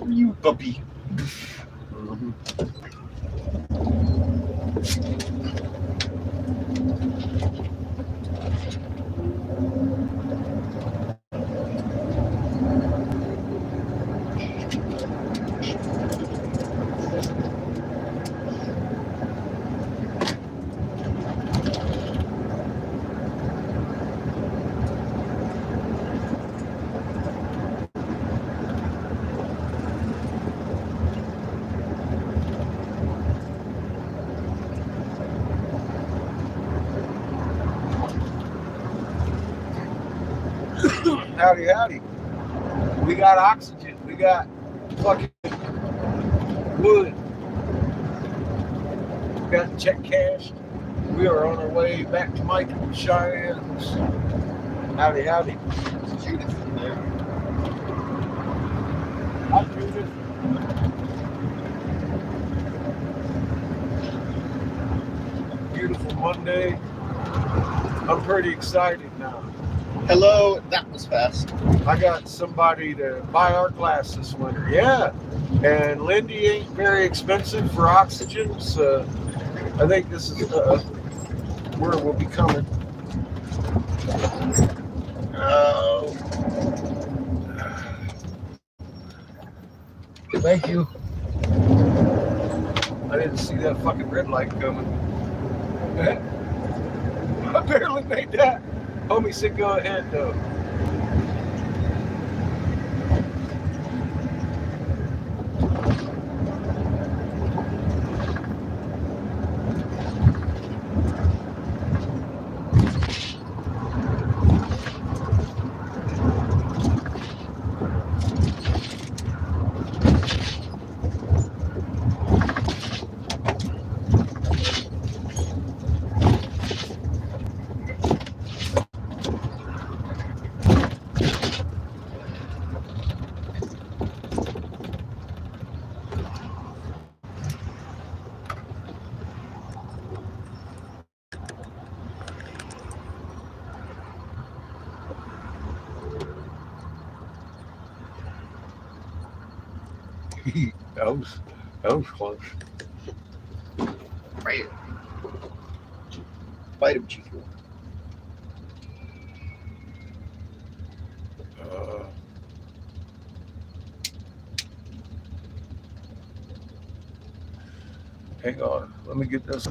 from you, puppy. Howdy, howdy. We got oxygen. We got fucking wood. We got the check cashed. We are on our way back to Mike and Cheyenne's. Howdy, howdy. Judith in there. Hi, Judith. Beautiful Monday. I'm pretty excited now. Hello, that was fast. I got somebody to buy our glass this winter. Yeah. And Lindy ain't very expensive for oxygen, so I think this is where we'll be coming. Oh. Thank you. I didn't see that fucking red light coming. I barely made that. Homie said go ahead though. That was close. Right. Bite him, Chico. Hang on. Let me get this.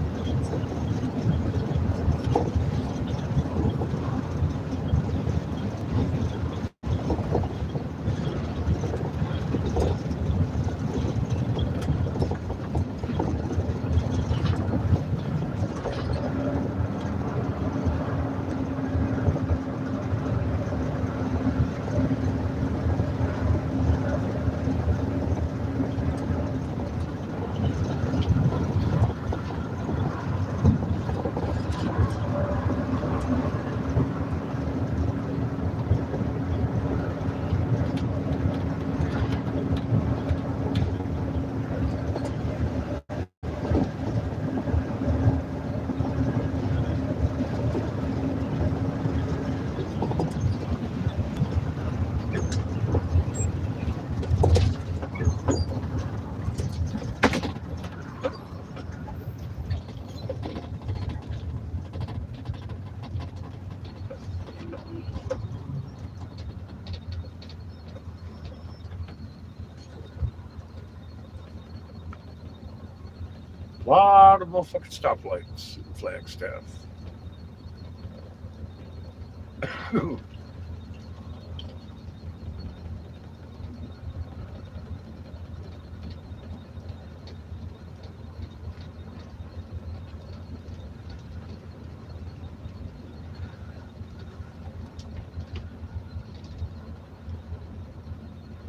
A lot of motherfucking stoplights in Flagstaff.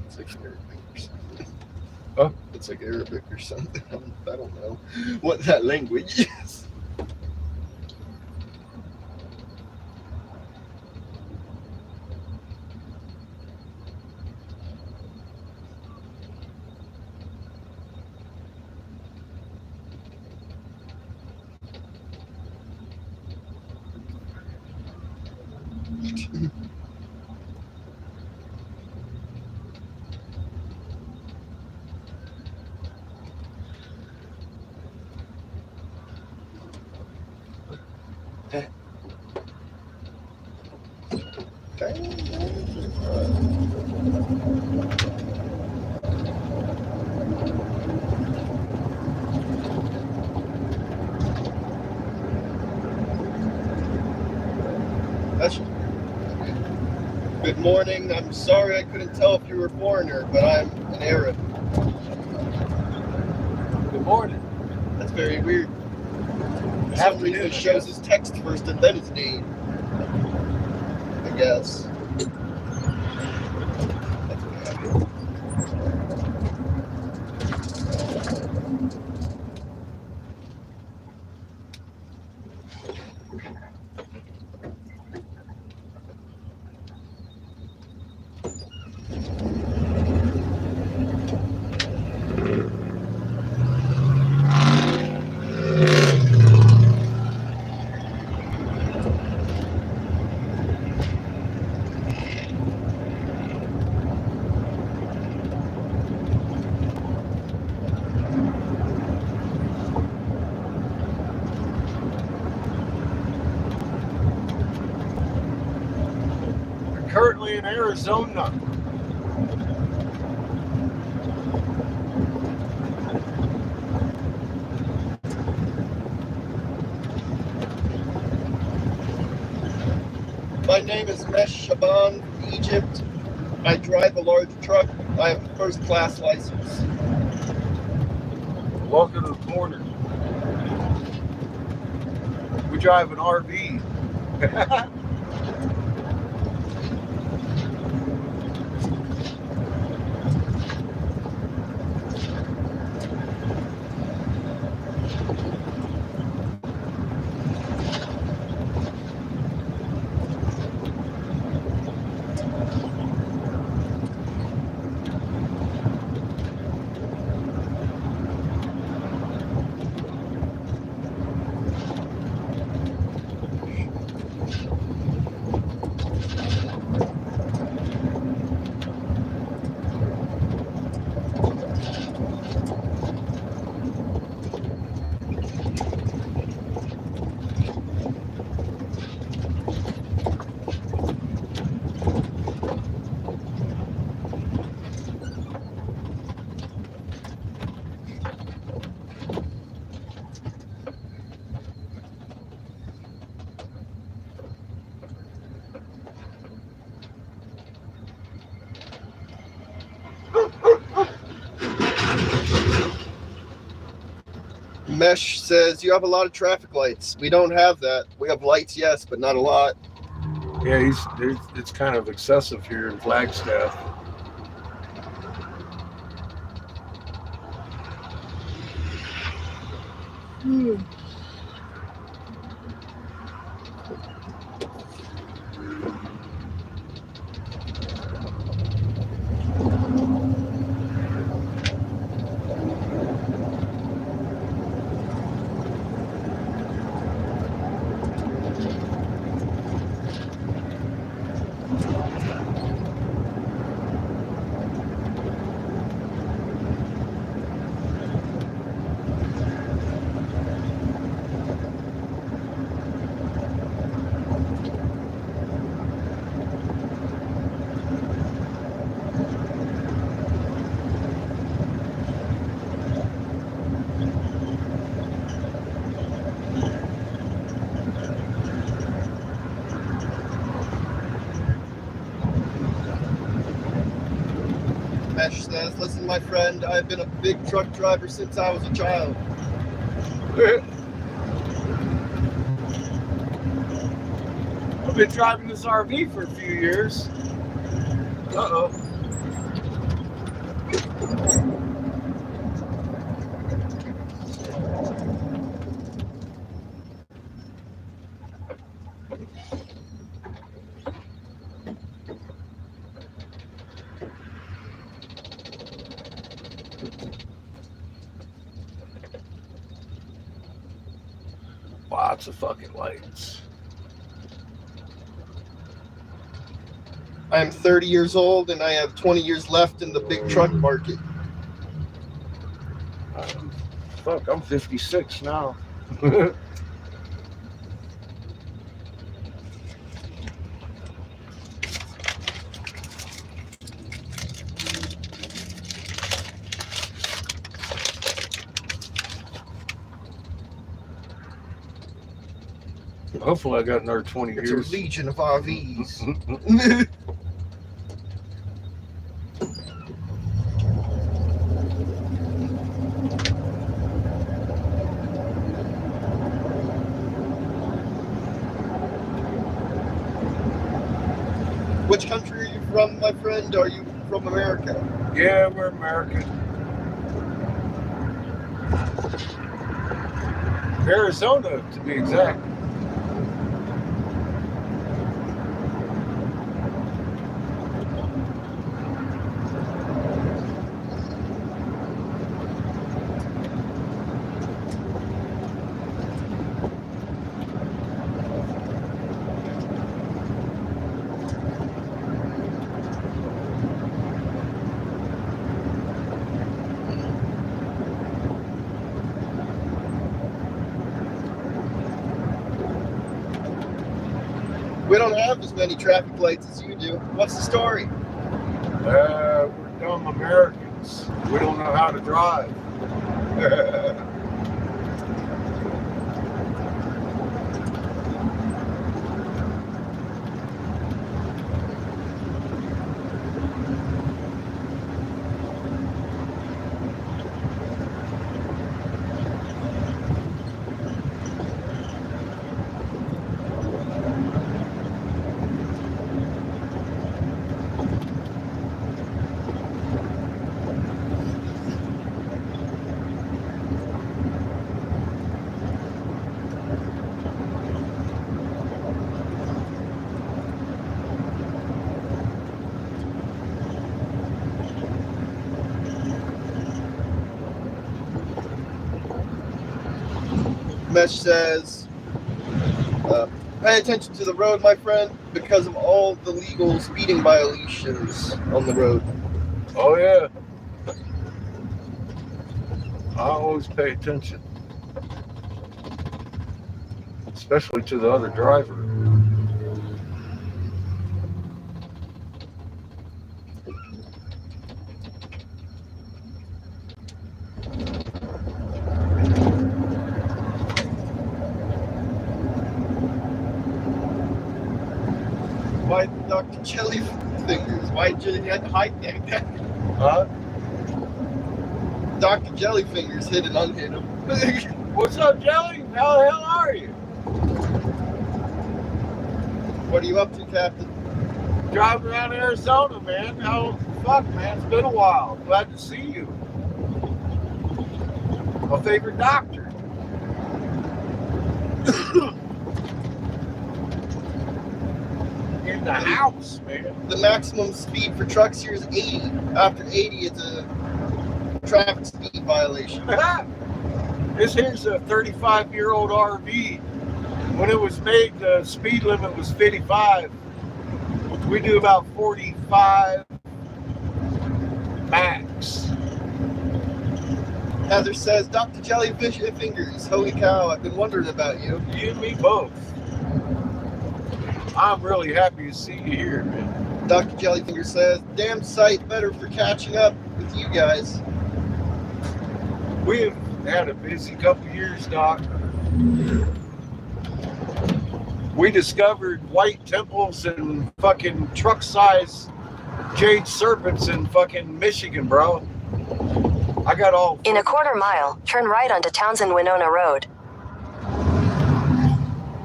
It's like Arabic or something. Huh? It's like Arabic or something. I don't know what that language is. That's good morning. I'm sorry I couldn't tell if you were a foreigner, but I'm an Arab. Good morning. That's very weird. For some reason, it shows his text first and then his name. I guess. That's what happened. We're currently in Arizona. My name is Mesh Shaban from Egypt. I drive a large truck. I have a first-class license. Welcome to the corner. We drive an RV. Mesh says you have a lot of traffic lights. We don't have that. We have lights, yes, but not a lot. Yeah, it's kind of excessive here in Flagstaff. Mesh says, listen, my friend, I've been a big truck driver since I was a child. I've been driving this RV for a few years. Uh-oh. Lots of fucking lights. I am 30 years old and I have 20 years left in the big truck market. Fuck, I'm 56 now. Hopefully I got another 20 It's years. a legion of RVs. Which country are you from, my friend? Are you from America? Yeah, we're American. Arizona, to be exact. We don't have as many traffic lights as you do. What's the story? We're dumb Americans. We don't know how to drive. Mesh says, pay attention to the road, my friend, because of all the legal speeding violations on the road. Oh, yeah. I always pay attention. Especially to the other driver. Why Dr. Jelly Fingers? Why did you have to hide that? Huh? Dr. Jellyfingers hit and unhit him. What's up, Jelly? How the hell are you? What are you up to, Captain? Driving around Arizona, man. How fuck, man? It's been a while. Glad to see you. My favorite doctor. In the house, man. The maximum speed for trucks here is 80. After 80, it's a traffic speed violation. This here's a 35-year-old RV. When it was made, the speed limit was 55. We do about 45 max. Heather says, Dr. Jellyfingers, holy cow, I've been wondering about you. You and me both. I'm really happy to see you here, man. Dr. Jellyfingers says, damn sight better for catching up with you guys. We've had a busy couple years, Doc. We discovered white temples and fucking truck-size jade serpents in fucking Michigan, bro. I got all... In a quarter mile, turn right onto Townsend-Winona Road.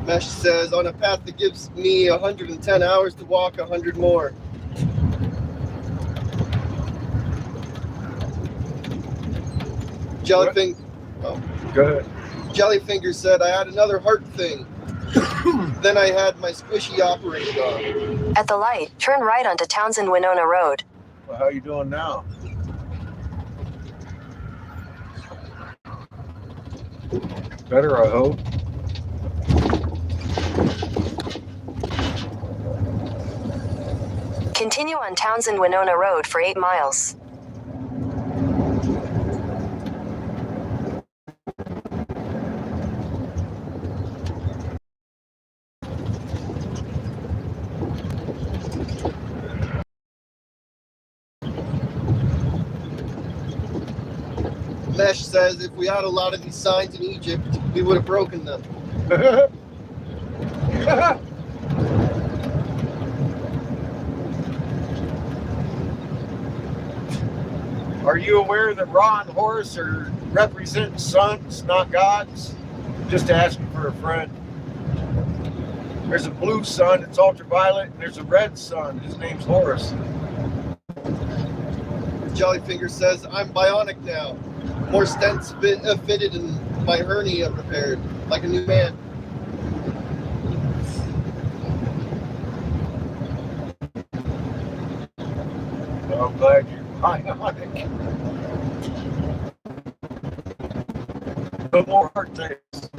Mesh says, on a path that gives me 110 hours to walk 100 more. Jellyfinger. Oh. Go ahead. Jellyfinger said, I had another heart thing. Then I had my squishy operated on. At the light, turn right onto Townsend-Winona Road. Well, how you doing now? Better, I hope. Continue on Townsend-Winona Road for 8 miles. Mesh says, if we had a lot of these signs in Egypt, we would have broken them. Are you aware that Ra and Horus are representing sons, not gods? Just asking for a friend. There's a blue sun, it's ultraviolet, and there's a red sun. His name's Horus. Jollyfinger says, I'm bionic now. More stents fitted and my hernia repaired. Like a new man. Well, I'm glad you're bionic. No more heart attacks.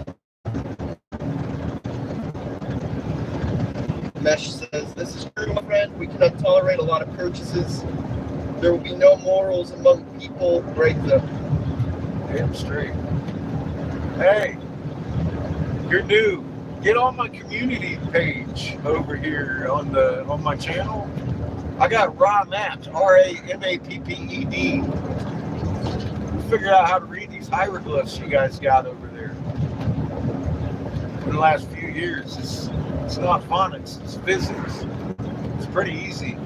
Mesh says, this is true, my friend. We cannot tolerate a lot of purchases. There will be no morals among people. Break them. Damn straight. Hey, you're new. Get on my community page over here on my channel. I got raw maps, RAMAPPED. Figure out how to read these hieroglyphs you guys got over there. In the last few years, it's not phonics, it's physics. It's pretty easy.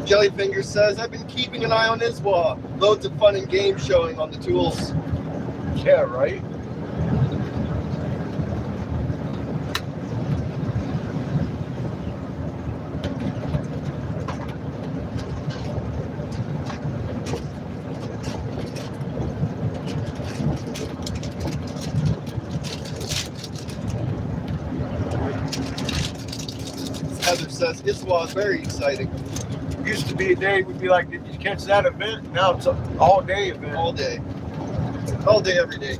Jellyfinger says, I've been keeping an eye on Iswa. Loads of fun and games showing on the tools. Yeah, right? Heather says, Iswa is very exciting. Used to be a day we'd be like, did you catch that event? Now it's an all-day event. All day. All day, every day.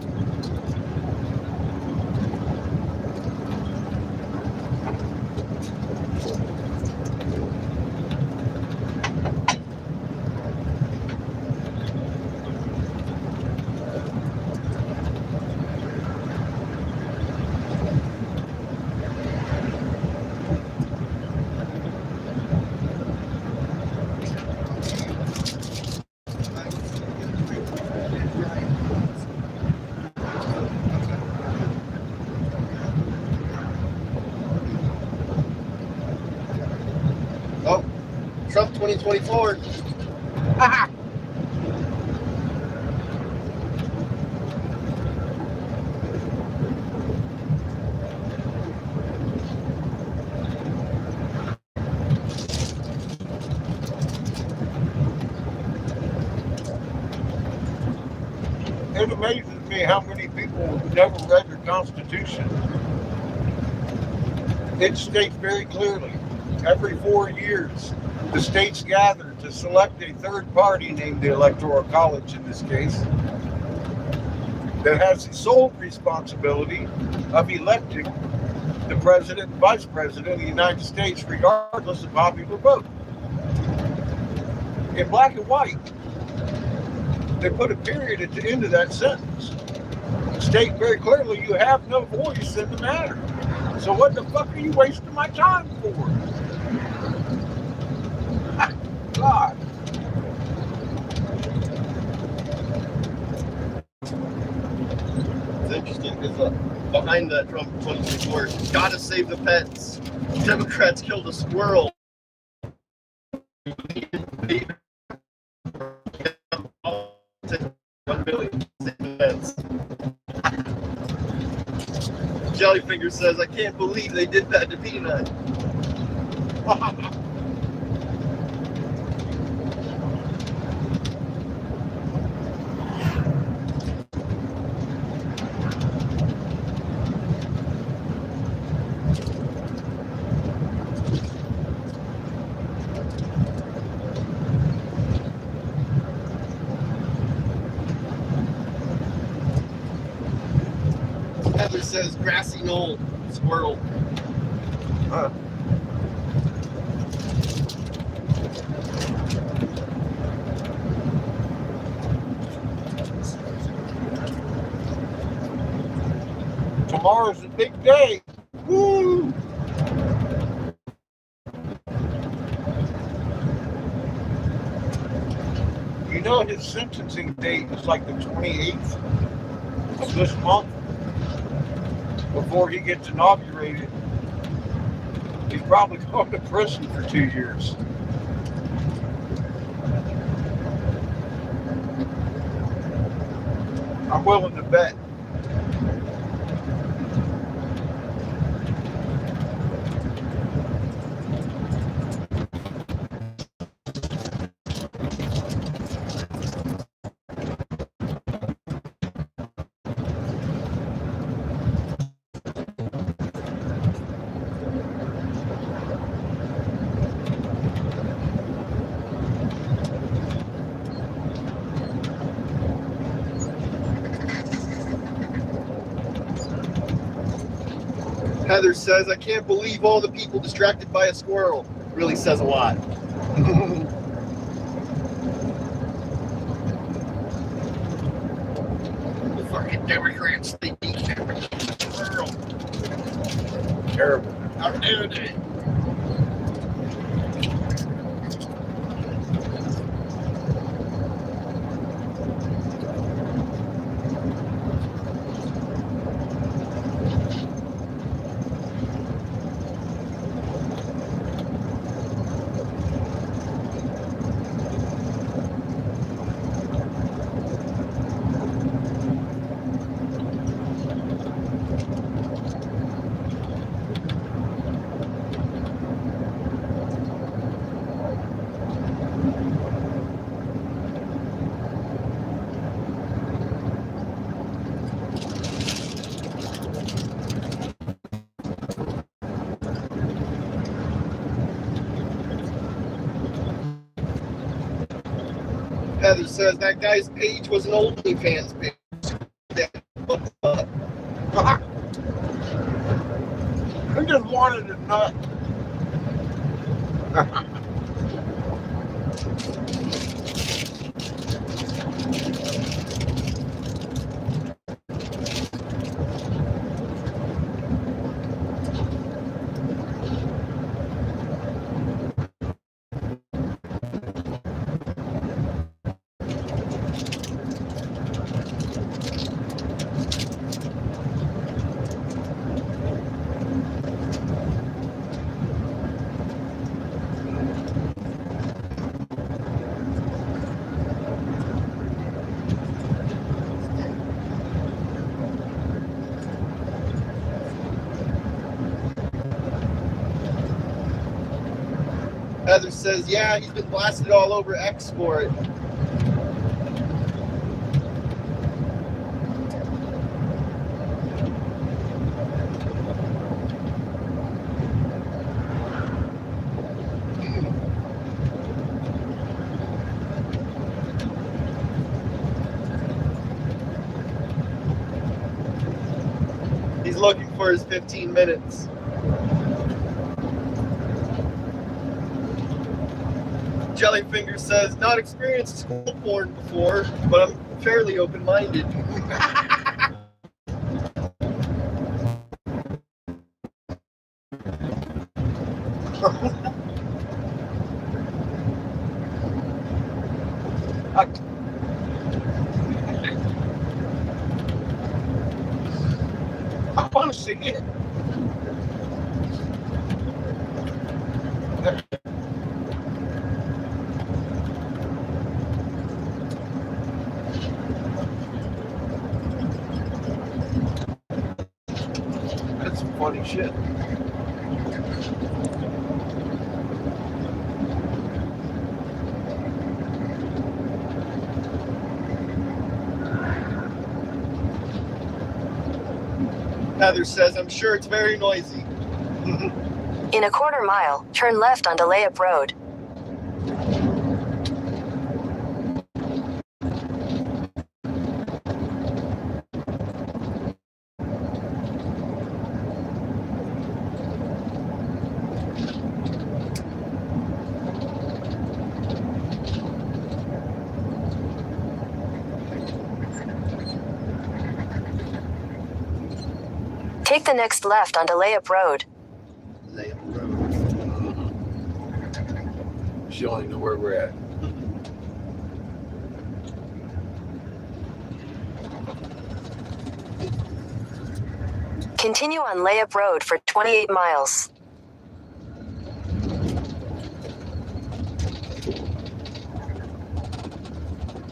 Oh, Trump 2024. It amazes me how many people never read the Constitution. It states very clearly, every 4 years, the states gather to select a third party, named the Electoral College in this case, that has the sole responsibility of electing the president and vice president of the United States, regardless of popular vote. In black and white, they put a period at the end of that sentence. State very clearly you have no voice in the matter. So what the fuck are you wasting my time for? God. It's interesting because behind that Trump 2024, gotta save the pets. Democrats killed a squirrel. $1 billion save the pets. Jellyfinger says, I can't believe they did that to Peanut. Heather says, grassy knoll, squirrel. Huh. Tomorrow's a big day. Woo! You know his sentencing date is like the 28th of this month. before he gets inaugurated, he's probably going to prison for 2 years. I'm willing to bet. Heather says, I can't believe all the people distracted by a squirrel. Really says a lot. The fucking Democrats think they can't reach the squirrel. Terrible. How dare they? Heather says that guy's page was an OnlyFans page. Who just wanted a nut? Heather says, yeah, he's been blasted all over X for it. He's looking for his 15 minutes. Jellyfinger says, not experienced school porn before, but I'm fairly open-minded. I want to see it. That's some funny shit. Heather says, I'm sure it's very noisy. In a quarter mile, turn left onto Layup Road. Take the next left onto Layup Road. She only know where we're at. Continue on Layup Road for 28 miles.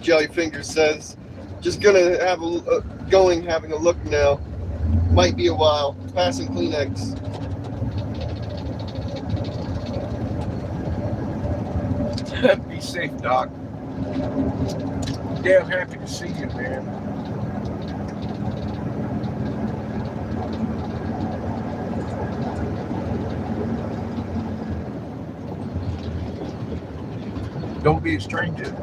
Jellyfinger says, just gonna have having a look now. Might be a while. Passing Kleenex. Be safe, Doc. Damn happy to see you, man. Don't be a stranger.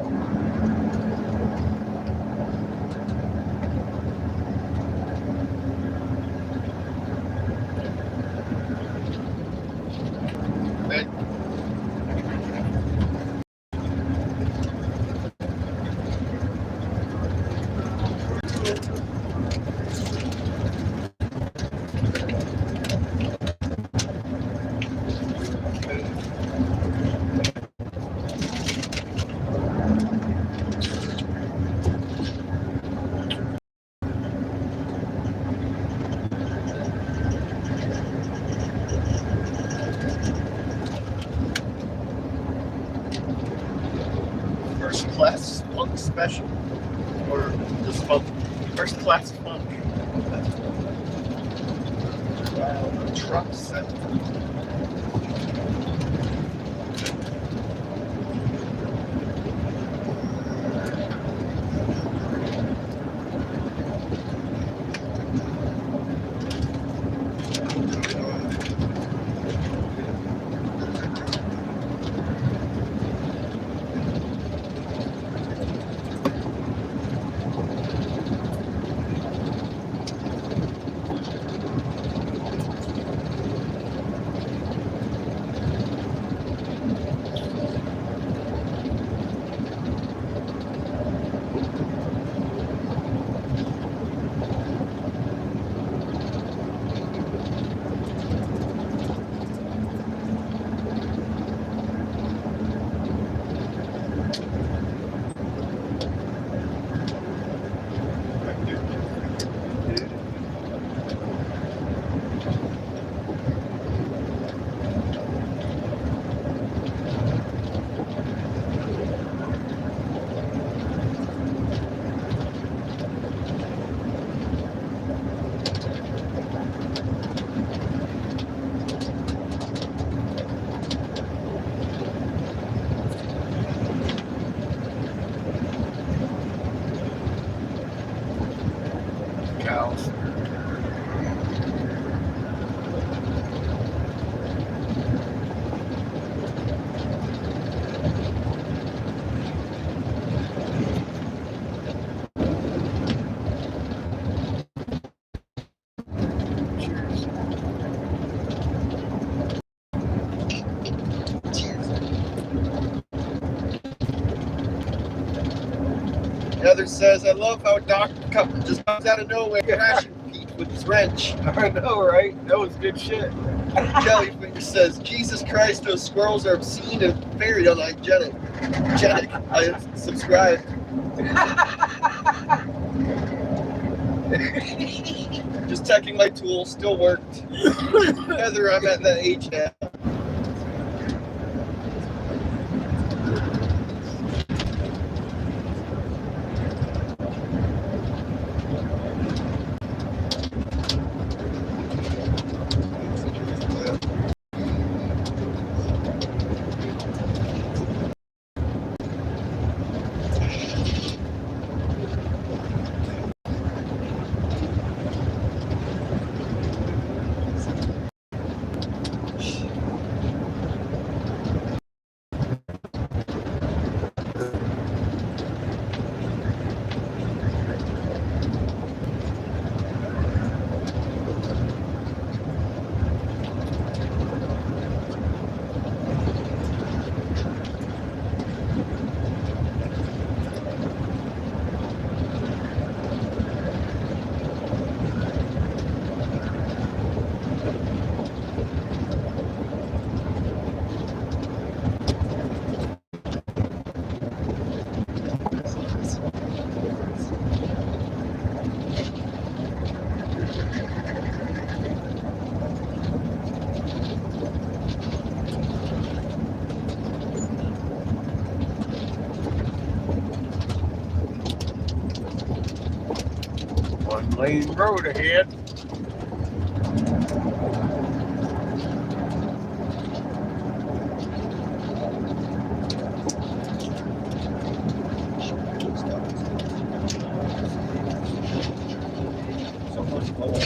First class funk special. Or just funk. First class funk. Wow, truck set. Cows. Cheers. Heather says, I love how Doc just comes out of nowhere crashing Pete with his wrench. I know, right? That was good shit. Jellyfinger says, Jesus Christ, those squirrels are obscene and very unhygienic. I subscribe. Just checking my tool, still worked. Heather, I'm at that age now. Lane road ahead. So much more.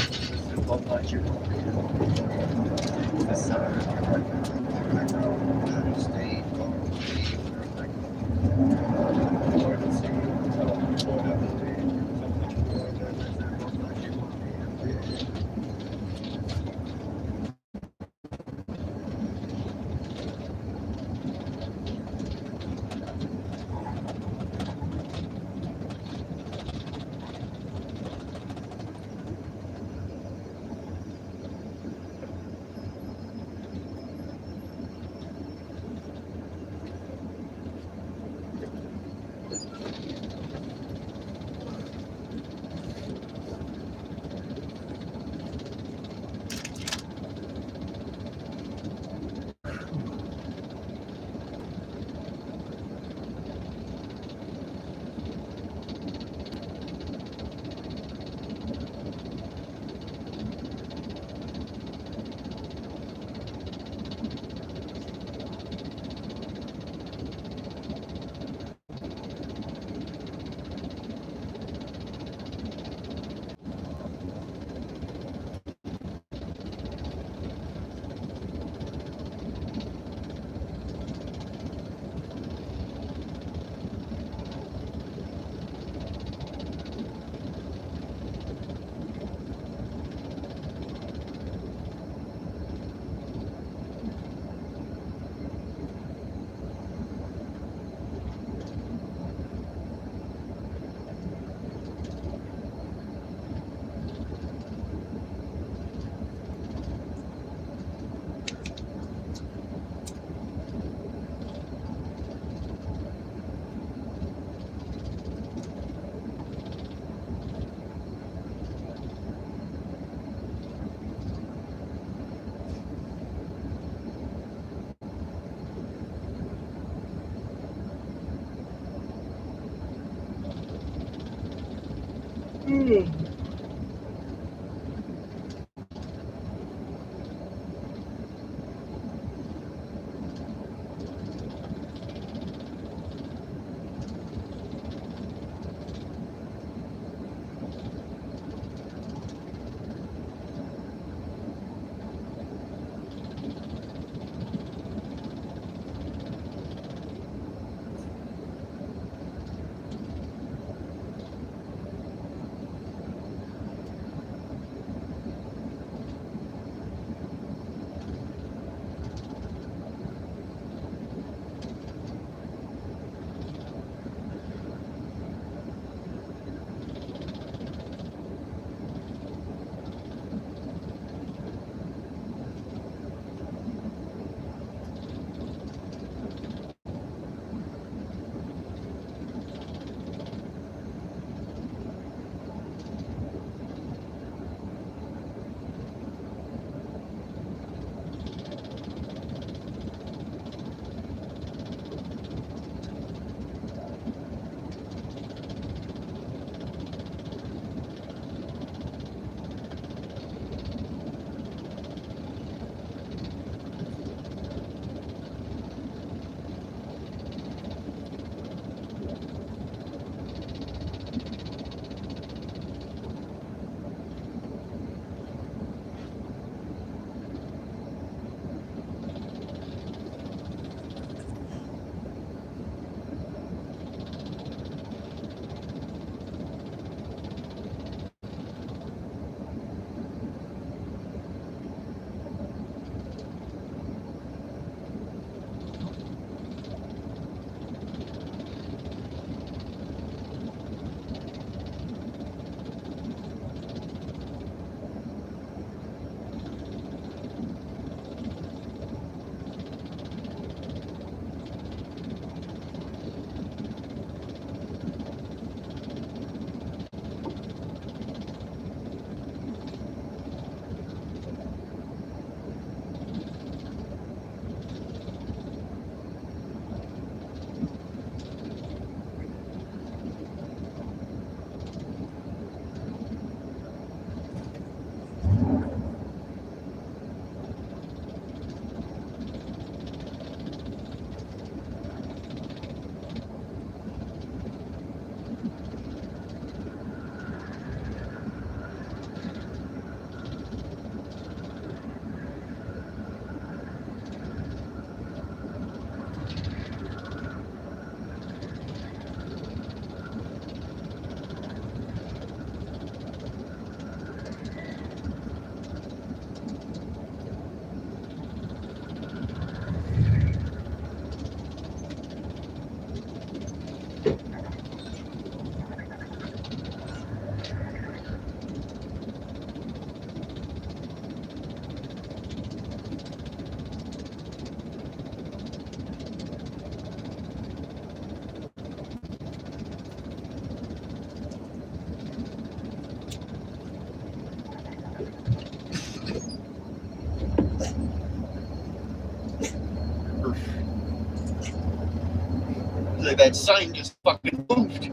that sign just fucking moved.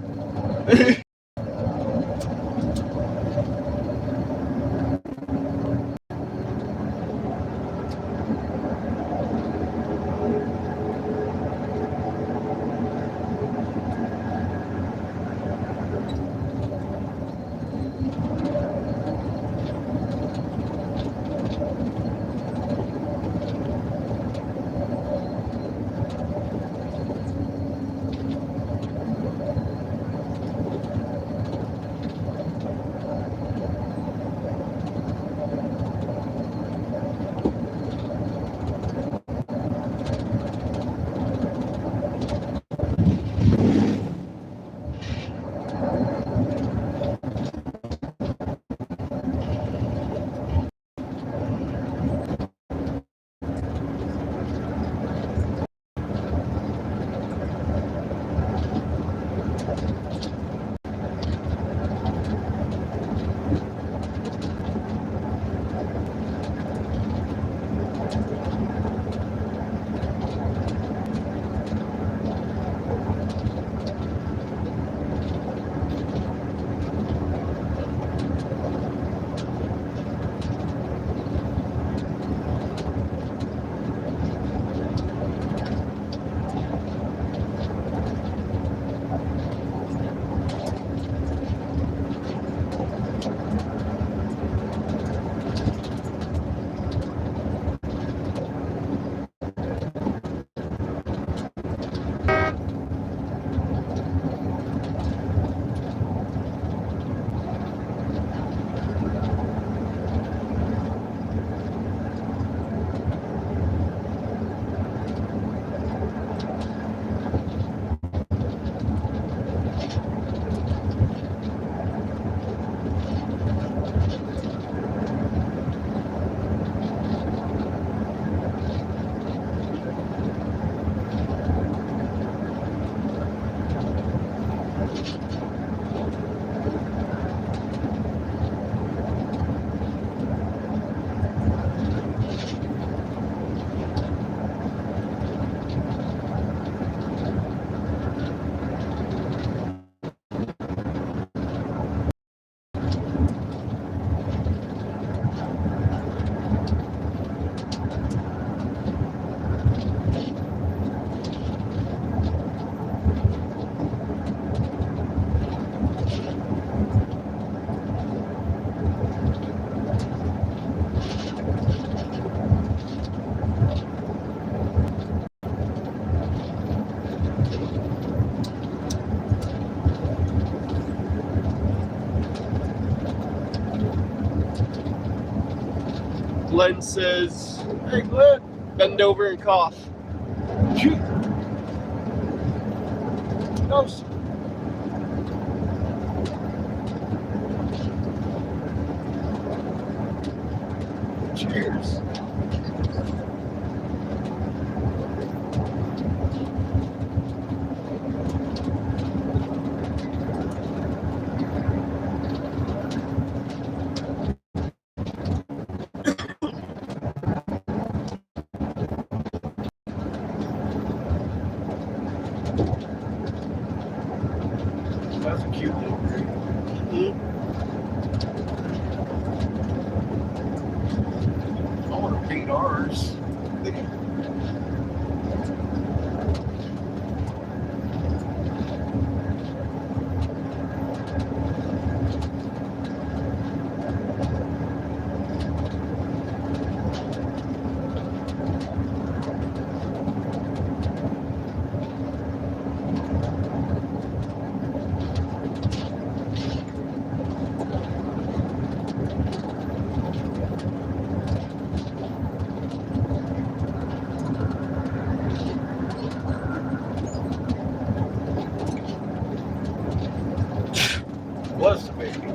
Glenn says, Hey, Glenn. bend over and cough. Shoot. No, sir. Cheers. That's a cute little green. I want to paint ours. Bless the baby.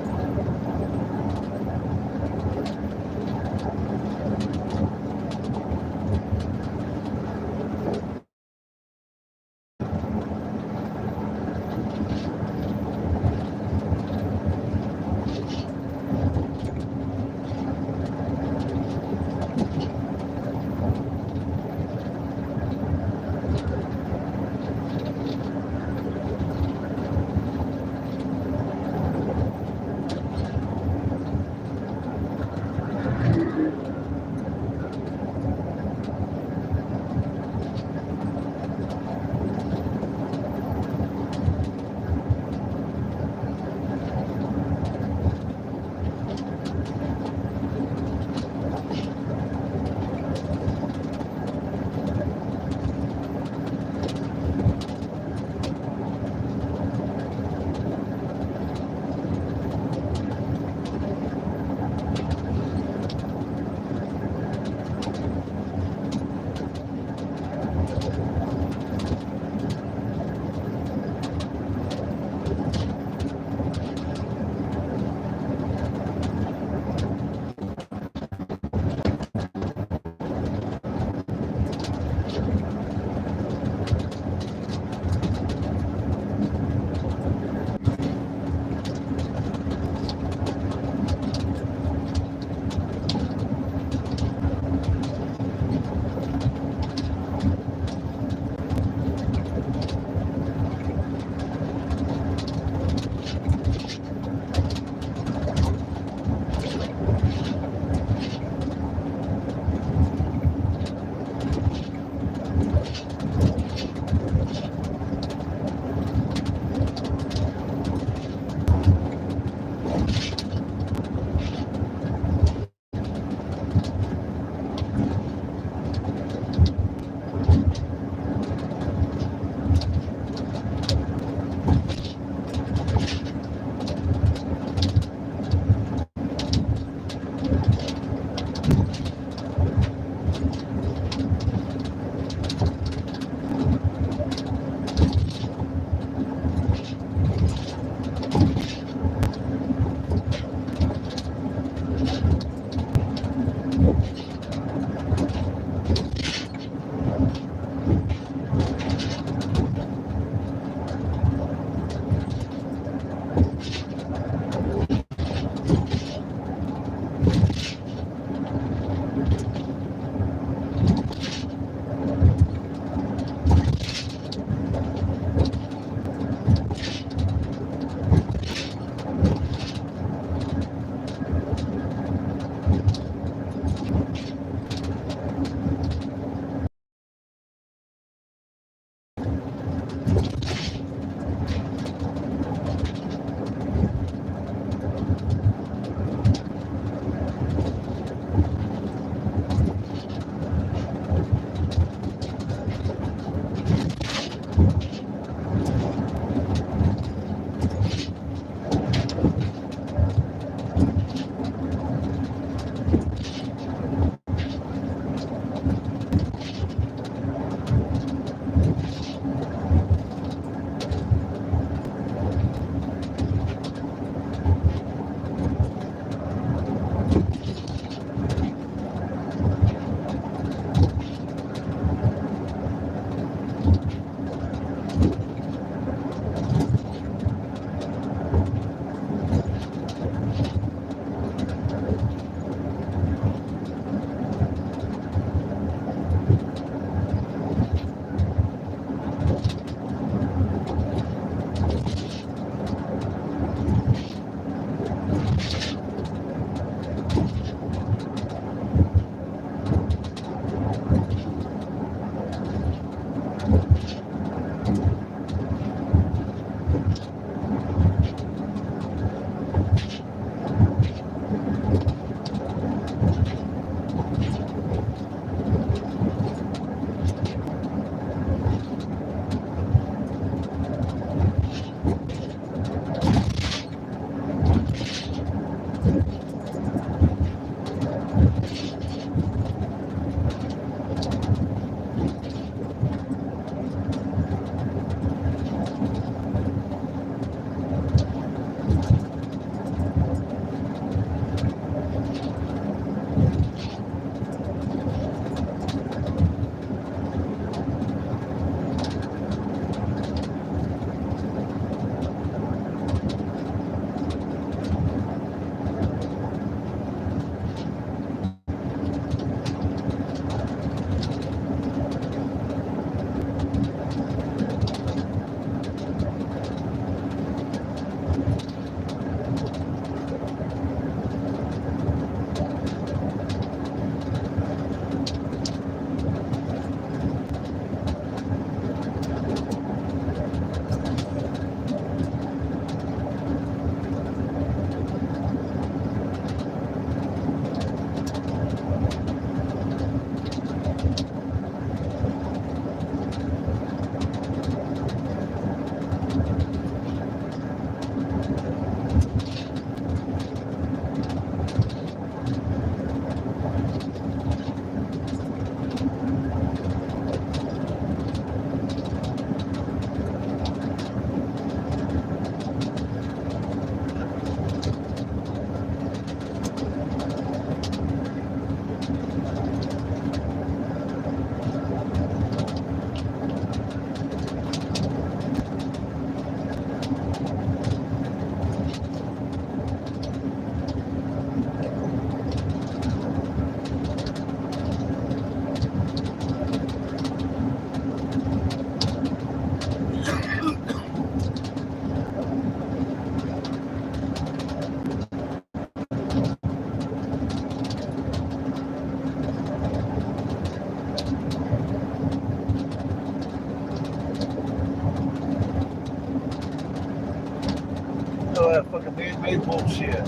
Oh, that fucking man-made bullshit.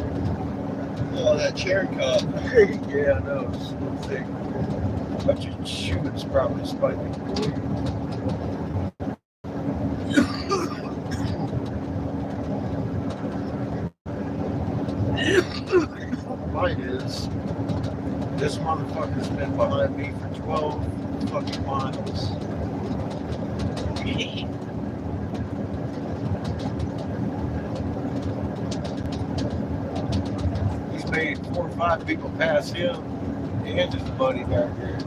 Oh, that chair cup. Yeah, I know. It's so thick. But your shoe is probably spiky. Mine is. This motherfucker's been behind me for 12 fucking miles. He's made 4 or 5 people pass him and his buddy back there.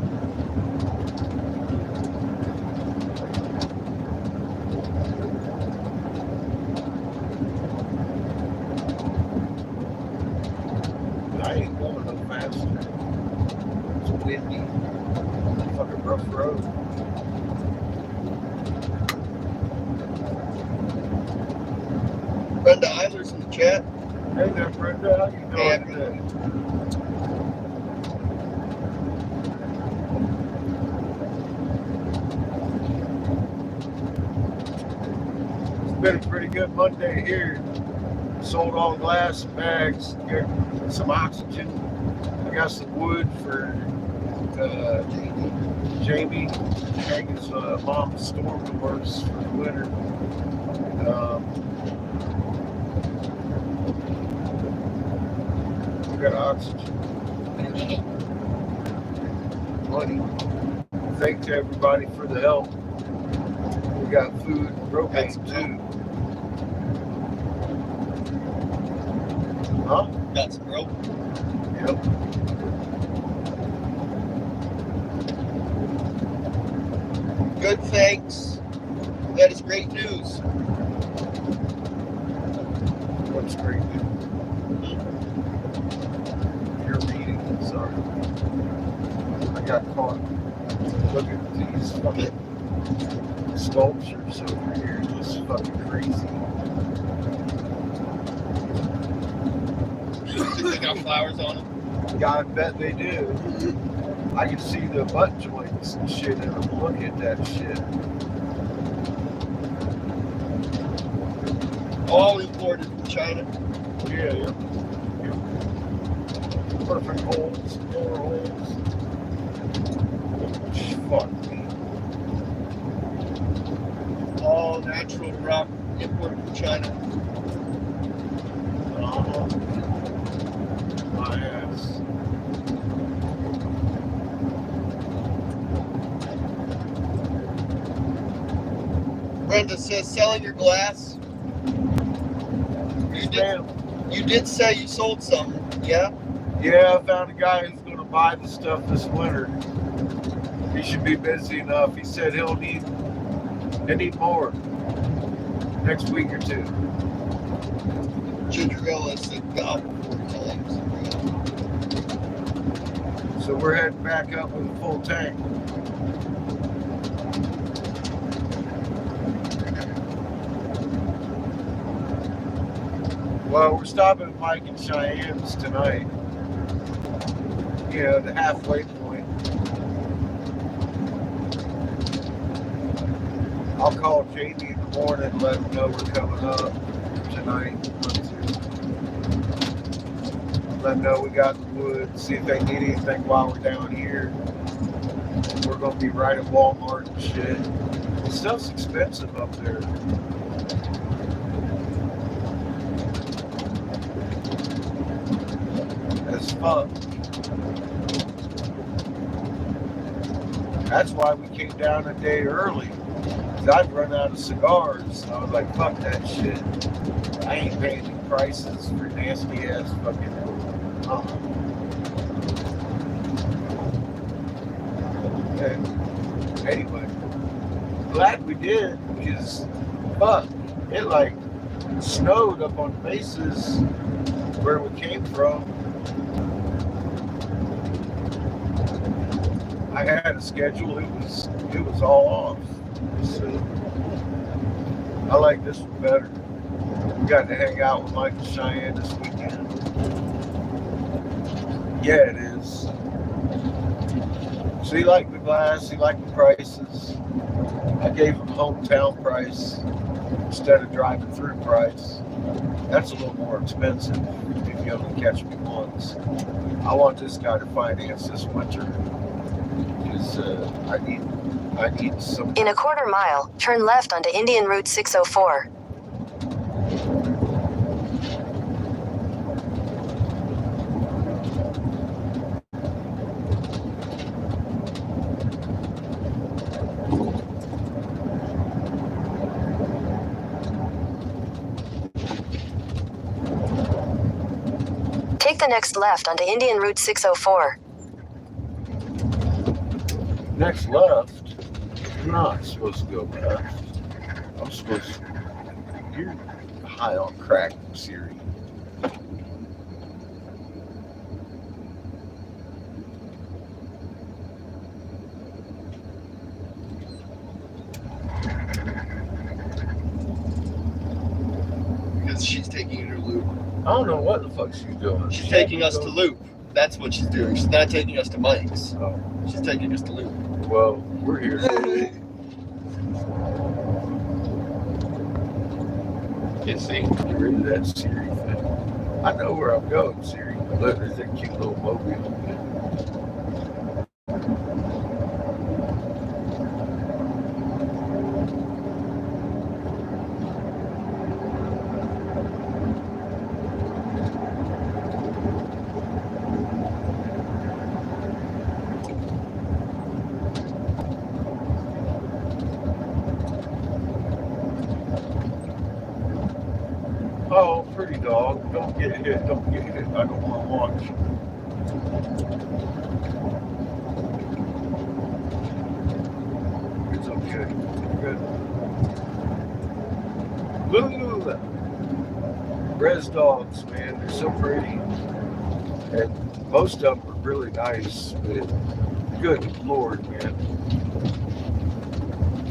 I ain't going no faster. It's windy. Fucking rough road. Brenda Eiler's in the chat. Hey there, Brenda. How you doing Hey, today? It's been a pretty good Monday here. Sold all glass and bags. Got some oxygen. I got some wood for Jamie. Hang his mom's storm doors for the winter. We got oxygen. Money. Thank to everybody for the help. We got food and propane too. Huh? Got some rope. Yep. Good, thanks. That is great news. What's great news? You're reading. Sorry. I got caught looking at these fucking sculptures over here. Just fucking crazy. They got flowers on them. Yeah, I bet they do. I can see the butt joints and shit in them. Look at that shit. All imported from China. Yeah, yeah. Perfect holes, more holes. Fuck me. All natural rock imported from China. My ass. Brenda says selling your glass. You did say you sold some, yeah? Yeah, I found a guy who's going to buy the stuff this winter. He should be busy enough. He said he'll need more next week or two. Ginger said God 4 times. So we're heading back up with a full tank. Well, we're stopping at Mike and Cheyenne's tonight. Yeah, the halfway point. I'll call Jamie in the morning and let him know we're coming up tonight. Let them know we got the wood, see if they need anything while we're down here. We're going to be right at Walmart and shit. The stuff's expensive up there. As fuck. That's why we came down a day early. Cause I'd run out of cigars. I was like, fuck that shit. I ain't paying the prices for nasty ass fucking. Okay. Anyway, glad we did because fuck, it like snowed up on the bases where we came from. I had a schedule. It was all off. So I like this one better. We got to hang out with Mike and Cheyenne this weekend. Yeah, it is. So he liked the glass. He liked the prices. I gave him hometown price instead of driving through price. That's a little more expensive if you only catch me once. I want this guy to finance this winter because I need some. In a quarter mile, turn left onto Indian Route 604. Take the next left onto Indian Route 604. Next left? I'm not supposed to go left. I'm supposed to. You're high on crack, Siri. Because she's taking you to loop. I don't know what the fuck she's doing. She's taking us to loop. That's what she's doing. She's not taking us to Mike's. Oh, She's taking us to loop. well, we're here. Get rid of that Siri thing. I know where I'm going, Siri. Look, there's that cute little mobile. Oh, pretty dog. Don't get hit. Don't get hit. I don't want to watch. It's okay. Good. Look. Res dogs, man. They're so pretty. And most of them are really nice. But good Lord, man.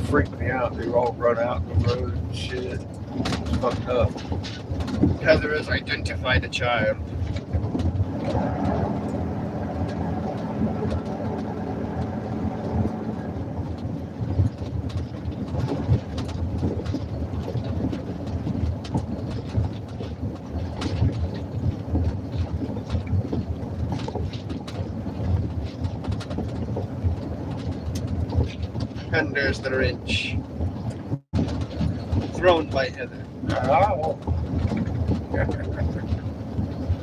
Freaked me out. They were all run out in the road and shit. It's fucked up. Heather has identified a child. And there's the wrench. Thrown by Heather. Ow.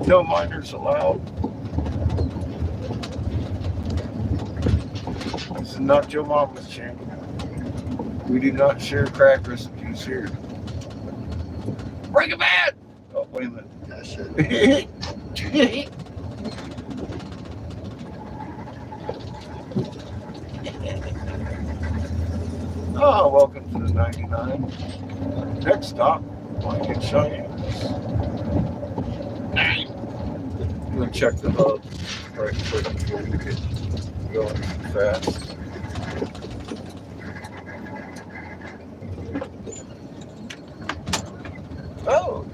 No minors allowed. This is not your mama's channel. We do not share crack recipes here. Break a bad! Oh, wait a minute. That shit. Oh, welcome to the 99. Next stop, Mike and Cheyenne's. I'm gonna check the hub right quick before we get going too fast. Oh,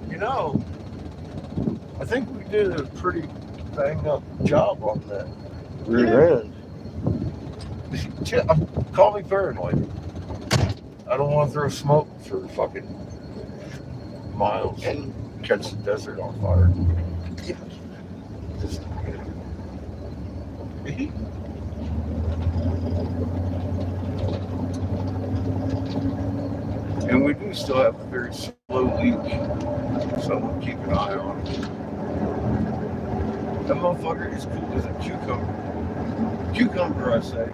you know, I think we did a pretty bang up job on that rear end. Call me paranoid. I don't want to throw smoke for fucking miles and catch the desert on fire. Just, and we do still have a very slow leak. Someone keep an eye on it. That motherfucker is cool as a cucumber. Cucumber, I say.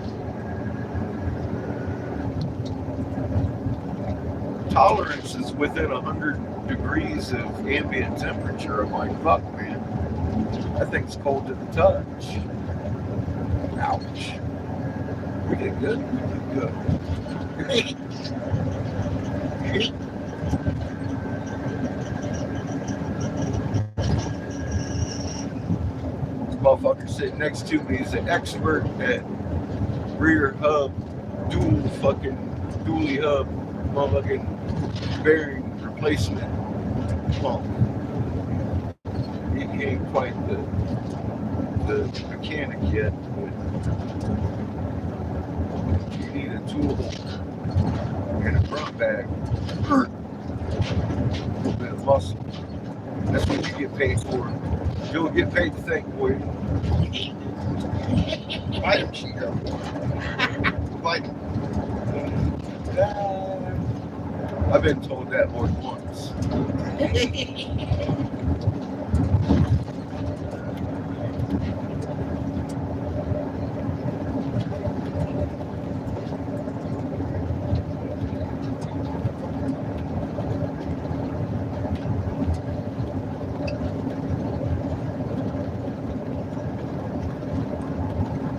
Tolerance is within 100 degrees of ambient temperature. I'm like, fuck, man. That thing's cold to the touch. Ouch. We did good. We did good. Motherfucker sitting next to me is an expert at rear hub, dually hub, motherfucking bearing replacement pump. He ain't quite the mechanic yet, but you need a tool and a front bag. A little bit of muscle. That's what you get paid for. You don't get paid to think, boy. Vitamin Cheeto. Vitamin. I've been told that more than once.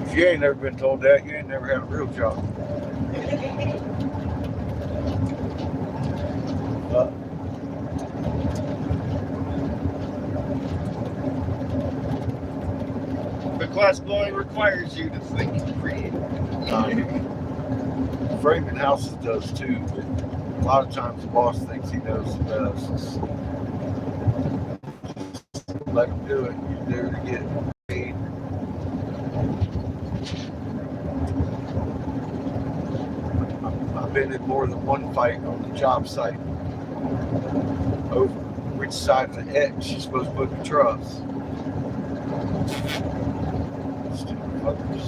If you ain't never been told that, you ain't never had a real job. But glass blowing requires you to think and create. Framing houses does too, but a lot of times the boss thinks he knows the best. Let him do it. You're there to get paid. I've been in more than one fight on the job site over which side of the edge you're supposed to put the truss. Stupid fuckers.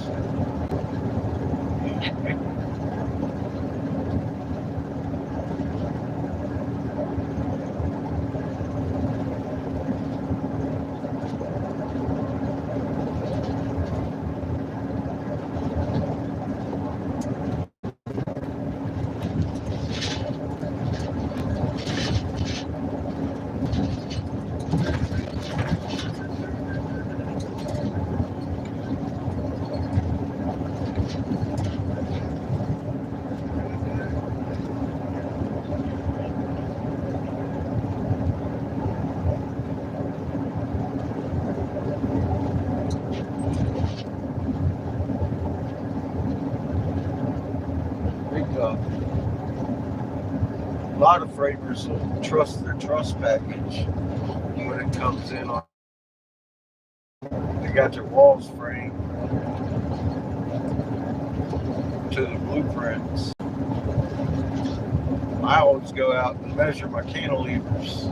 A lot of framers will trust their truss package when it comes in on. They got their walls framed to the blueprints. I always go out and measure my cantilevers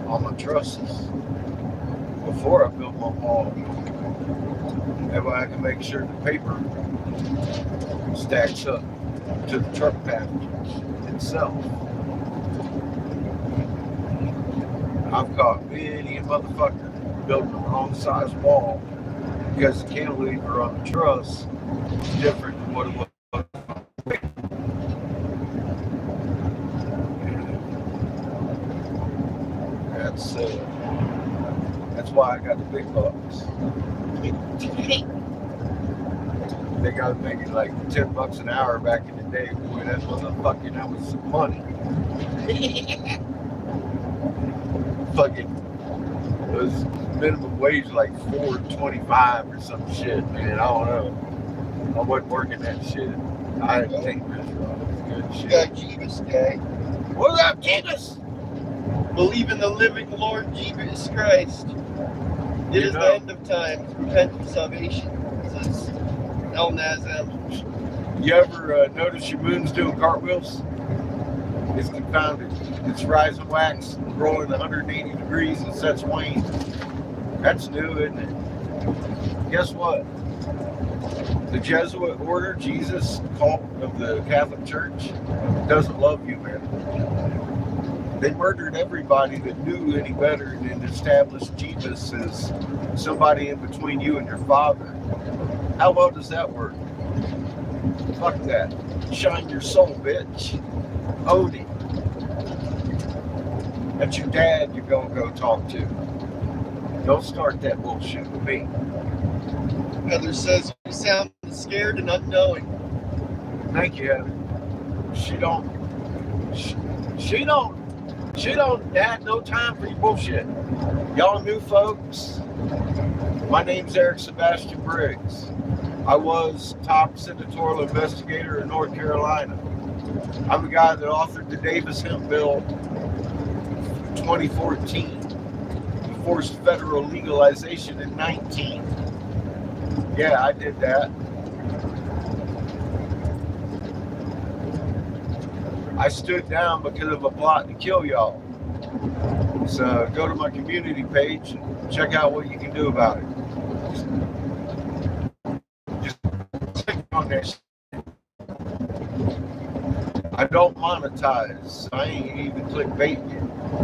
on my trusses before I build my wall. That way I can make sure the paper stacks up to the truck package itself. I've caught many a motherfucker building the wrong size wall because the cantilever on the truss is different than what it was. That's why I got the big bucks. They got to make it like $10 an hour back in the day. Boy, that motherfucking, that was some money. Fucking, it was minimum wage like $4.25 or some shit, man. I don't know. I wasn't working that shit. I didn't think this was good shit. You got Jeebus, guy. What's up, Jeebus? Believe in the living Lord Jesus Christ. It is the end of times. Repent of salvation. Says El Nazem. You ever notice your moon's doing cartwheels? It's confounded. It's rising wax, rolling 180 degrees and sets wane. That's new, isn't it? Guess what? The Jesuit order, Jesus cult of the Catholic Church, doesn't love you, man. They murdered everybody that knew any better than established Jesus as somebody in between you and your father. How well does that work? Fuck that. Shine your soul, bitch. Own it. That's your dad you're gonna go talk to. Don't start that bullshit with me. Heather says you sound scared and unknowing. Thank you, Heather. She don't have no time for your bullshit. Y'all new folks, my name's Eric Sebastian Briggs. I was top senatorial investigator in North Carolina. I'm the guy that authored the Davis Hemp Bill 2014. Forced federal legalization in 19. Yeah, I did that. I stood down because of a plot to kill y'all. So go to my community page and check out what you can do about it. Just click on that. I don't monetize. I ain't even clickbait yet.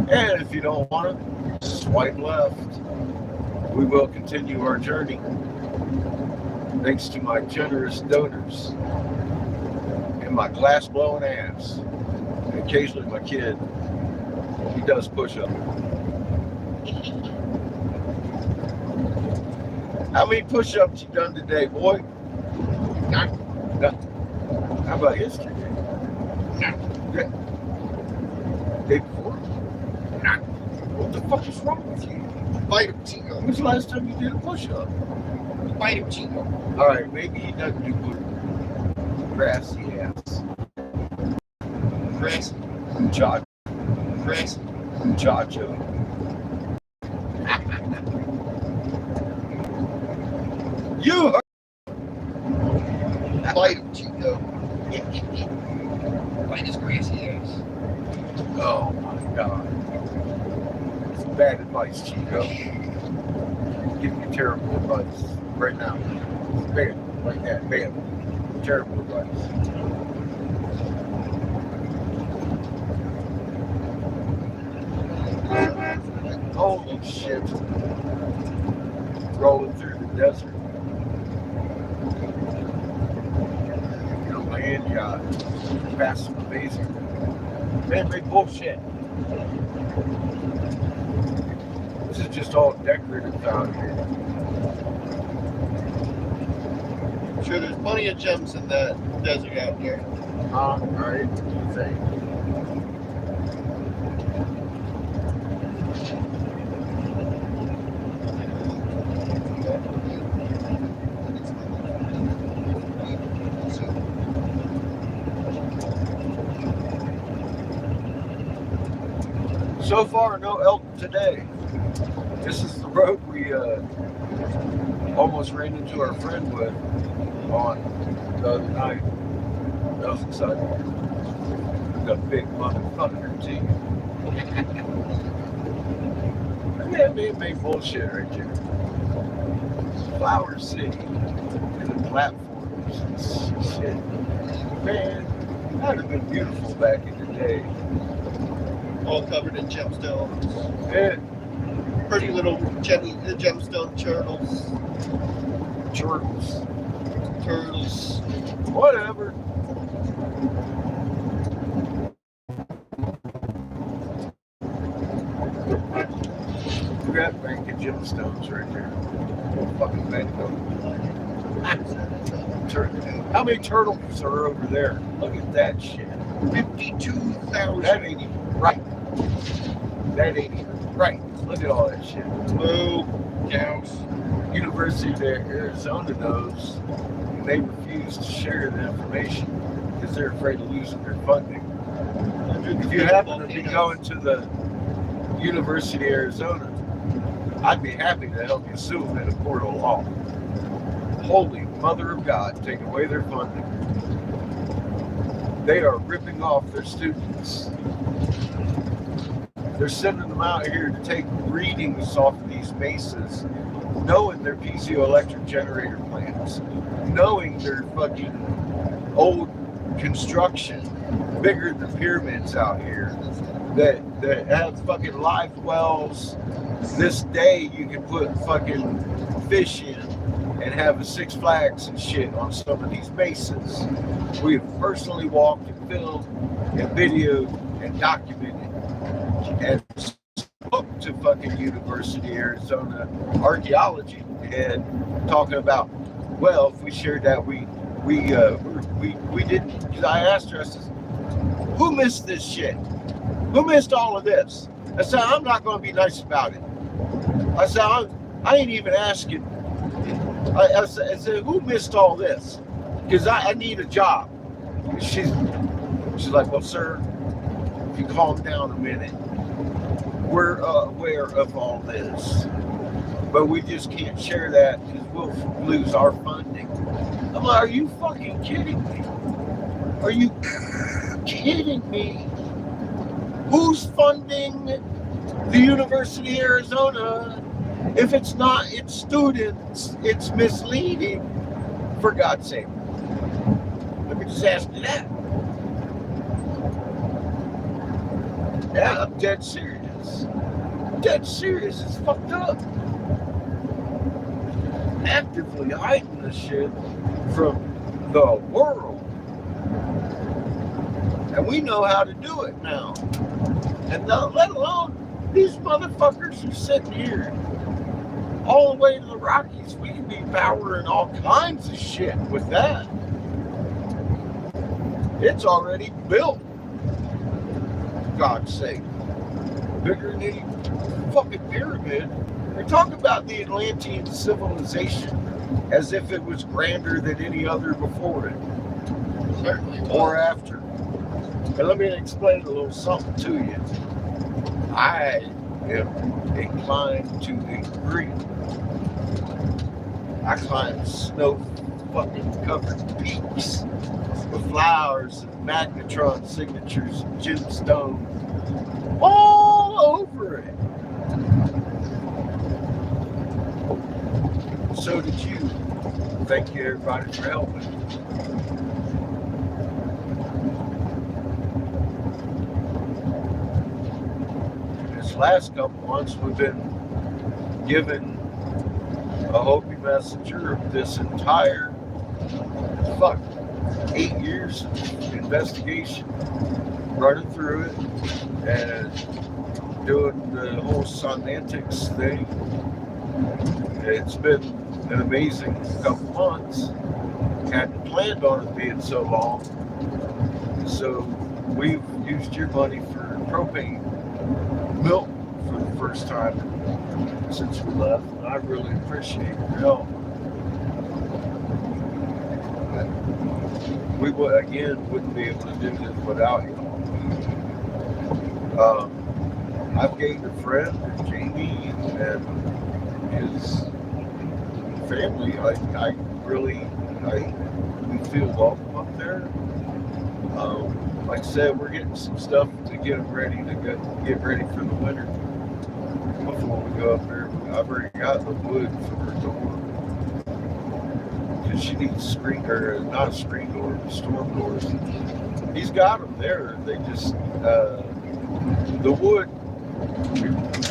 And if you don't want to, swipe left. We will continue our journey. Thanks to my generous donors and my glass blowing ass. And occasionally my kid. He does push up. How many push-ups you done today, boy? None. How about yesterday? None. Day before? None. What the fuck is wrong with you? Bite him, Chico. When's the last time you did a push-up? Bite him, Chico. All right, maybe he doesn't do good. Grassy ass. Grassy. Chacho. Grassy. Chacho. You are. Bite him, Chico. Bite his grassy ass. Oh my God. It's bad advice, Chico. Give me terrible advice right now. Bam, like that, bam. Terrible advice. Holy shit. Rolling through the desert. You know, land yacht. Past some amazing man-made bullshit. This is just all decorative out here. I'm sure there's plenty of gems in that desert out here. Right? What do you think? So far, no elk today. This is the road we almost ran into our friend with on the other night. That was exciting. Got a big motherfucker too. Yeah, man, bullshit right there. Flower City and the platforms and shit. Man, that'd have been beautiful back in the day. All covered in gemstones. Yeah. Pretty little gemstone turtles. Turtles. Whatever. Look at that bank of gemstones right there. Fucking bank of How many turtles are over there? Look at that shit. 52,000. That ain't even right. That ain't even right. Look at all that shit. Moo. Cows. University of Arizona knows, and they refuse to share the information because they're afraid of losing their funding. If you happen to be going to the University of Arizona, I'd be happy to help you sue them in a court of law. Holy Mother of God, take away their funding. They are ripping off their students. They're sending them out here to take readings off of these mesas, knowing they're piezoelectric generator plants, knowing they're fucking old construction, bigger than pyramids out here, that have fucking live wells. This day you can put fucking fish in and have a Six Flags and shit on some of these mesas. We have personally walked and filmed and videoed and documented and spoke to fucking University of Arizona Archaeology and talking about, well, if we shared that, we didn't. Because I asked her, I says, who missed this shit? Who missed all of this? I said, I'm not going to be nice about it. I said, I ain't even asking. I said, who missed all this? Because I need a job. She's like, well, sir, if you calm down a minute, we're aware of all this, but we just can't share that because we'll lose our funding. I'm like, are you fucking kidding me? Are you kidding me? Who's funding the University of Arizona? If it's not its students, it's misleading. For God's sake. Let me just ask you that. Yeah, I'm dead serious. Dead serious. It's fucked up. Actively hiding this shit from the world. And we know how to do it now. And let alone these motherfuckers who sitting here all the way to the Rockies. We can be powering all kinds of shit with that. It's already built. For God's sake. Bigger than any fucking pyramid. They talk about the Atlantean civilization as if it was grander than any other before it. Certainly was. Or after. But let me explain a little something to you. I am inclined to agree. I climb snow fucking covered peaks with flowers and magnetron signatures and gemstones all over it. So did you. Thank you everybody for helping. This last couple months we've been given a Hopi messenger of this entire 8 years of investigation, running through it and doing the whole semantics thing. It's been an amazing couple months. Hadn't planned on it being so long. So we've used your money for propane milk for the first time since we left. And I really appreciate your help. We wouldn't be able to do this without you. I've gained a friend, Jamie, and his family. We feel welcome up there. Like I said, we're getting some stuff to get ready for the winter before we go up there. I've already got the wood for her door. Because she needs storm doors. He's got them there. They just, the wood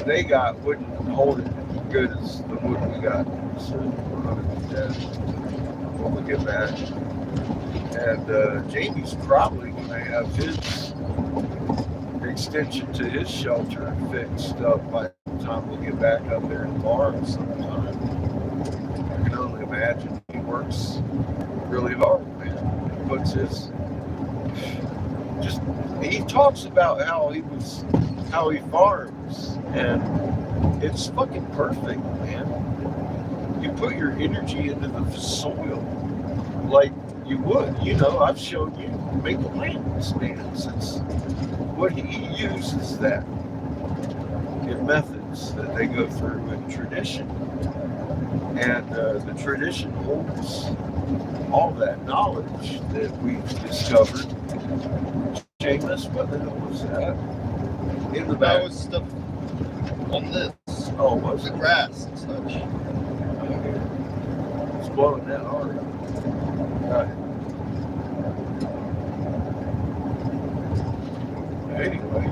they got wouldn't hold it as good as the wood we got. So we're going to do that when we get back. And Jamie's probably going to have his extension to his shelter fixed up by the time we get back up there in the barn sometime. I can only imagine. He works really hard, man. He puts he talks about how he farms, and it's fucking perfect, man. You put your energy into the soil like you would. I've shown you make plants, man. Since what he uses that in methods that they go through in tradition. And the tradition holds all that knowledge that we've discovered. Seamus, what the hell was that? In the back. That was stuff on this. Oh, was The it? grass and such. Okay. It's blowing that hard. Got it. Anyway.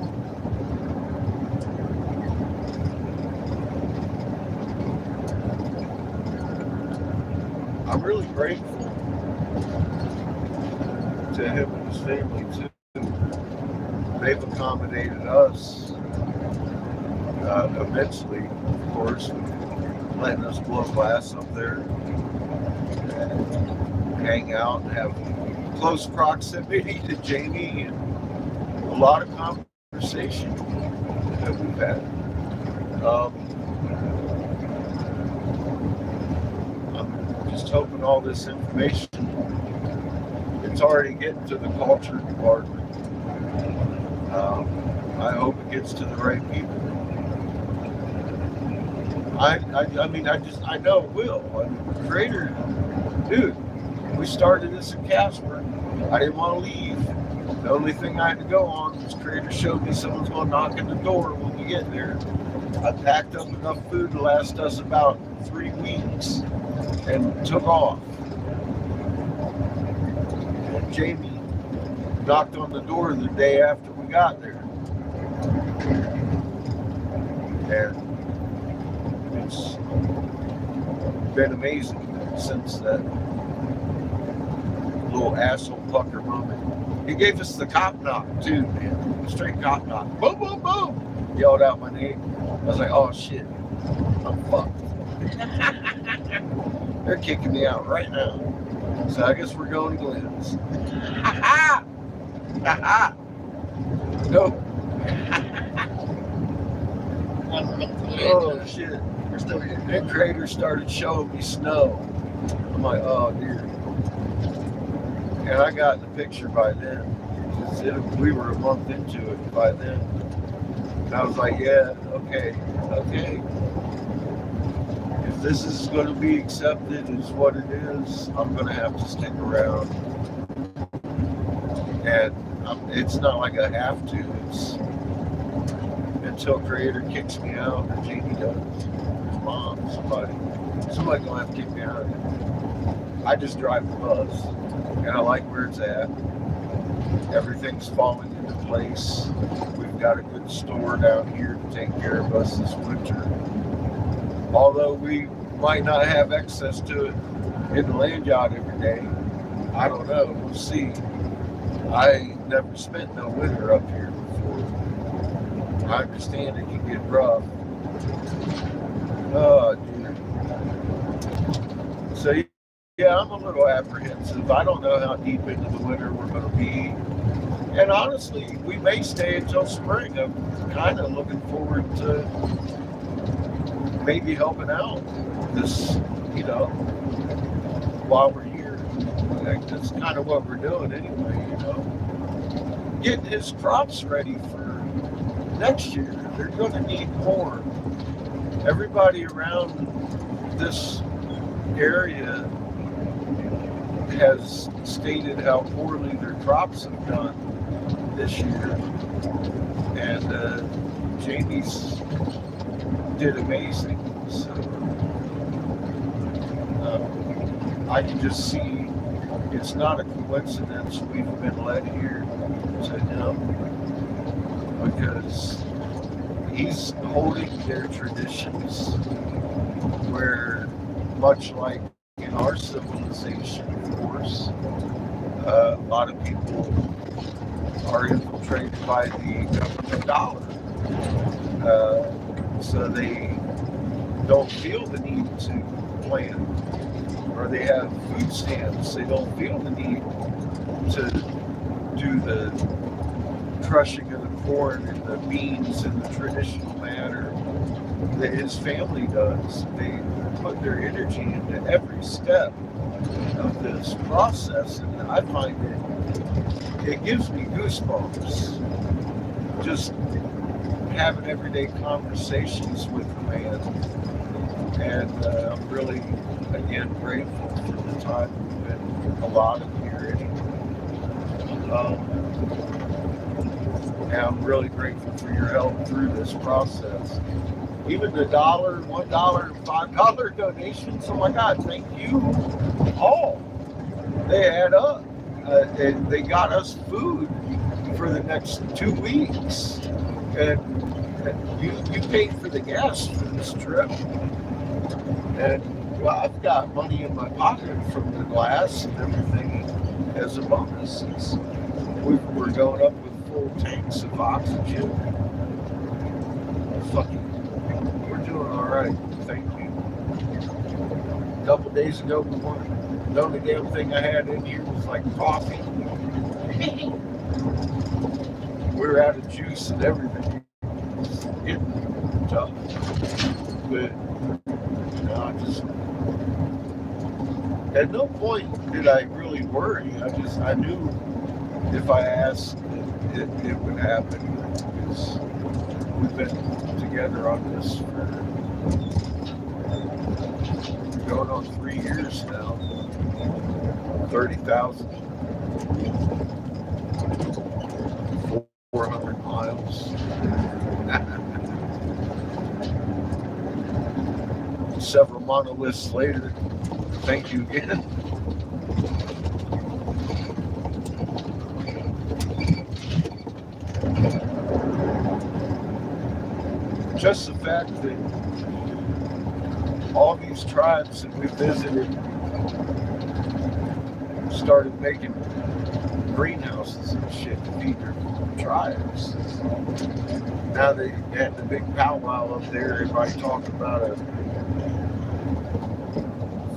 I'm really grateful to him and his family too. They've accommodated us Eventually, of course, letting us blow glass up there and hang out and have close proximity to Jamie and a lot of conversation that we've had. I'm just hoping all this information, it's already getting to the culture department. I hope it gets to the right people. I know it will. Creator, dude, we started this in Casper. I didn't want to leave. The only thing I had to go on was Creator showed me someone's going to knock at the door when we get there. I packed up enough food to last us about 3 weeks and took off. And Jamie knocked on the door the day after we got there. And it's been amazing since that little asshole pucker moment. He gave us the cop knock too, man. Straight cop knock. Boom, boom, boom. Yelled out my name. I was like, oh shit, I'm fucked. They're kicking me out right now. So I guess we're going to Glenn's. Nope. 1 month away. Oh shit. We're still here. Then Creator started showing me snow. I'm like, oh dear. And I got the picture by then. We were a month into it by then. And I was like, yeah, okay. If this is going to be accepted as what it is, I'm going to have to stick around. And it's not like I have to. It's until Creator kicks me out, or Jamie does. His mom, somebody gonna have to kick me out. I just drive the bus, and I like where it's at. Everything's falling into place. We've got a good store down here to take care of us this winter. Although we might not have access to it in the land yacht every day. I don't know. We'll see. I never spent no winter up here before. I understand it can get rough. Oh, dude. So, yeah, I'm a little apprehensive. I don't know how deep into the winter we're going to be. And honestly, we may stay until spring. I'm kind of looking forward to maybe helping out this, while we're here. Like, that's kind of what we're doing anyway, Getting his crops ready for next year. They're going to need corn. Everybody around this area has stated how poorly their crops have done this year. And Jamie's did amazing. So I can just see it's not a coincidence we've been led here to him, because he's holding their traditions where, much like in our civilization, of course, a lot of people are infiltrated by the government dollar. So they don't feel the need to plant, or they have food stamps. They don't feel the need to do the crushing of the corn and the beans in the traditional manner that his family does. They put their energy into every step of this process, and I find it gives me goosebumps just having everyday conversations with the man. And I'm really, again, grateful for the time we've been allotted here. And I'm really grateful for your help through this process. Even the $1, $1, and $5 donations, oh my God, thank you all. They add up. And they got us food for the next 2 weeks. And you paid for the gas for this trip. And well, I've got money in my pocket from the glass and everything as a bonus. We're going up with full tanks of oxygen. Fucking right. Thank you. A couple days ago, the only damn thing I had in here was like coffee. We were out of juice and everything. It's getting tough. But I just at no point did I really worry. I knew if I asked, it would happen. Because we've been together on this for going on 3 years now. 30,000. 400 miles. Several monoliths later. Thank you again. Just the fact that all these tribes that we visited started making greenhouses and shit to feed their tribes. Now they had the big powwow up there, everybody talking about a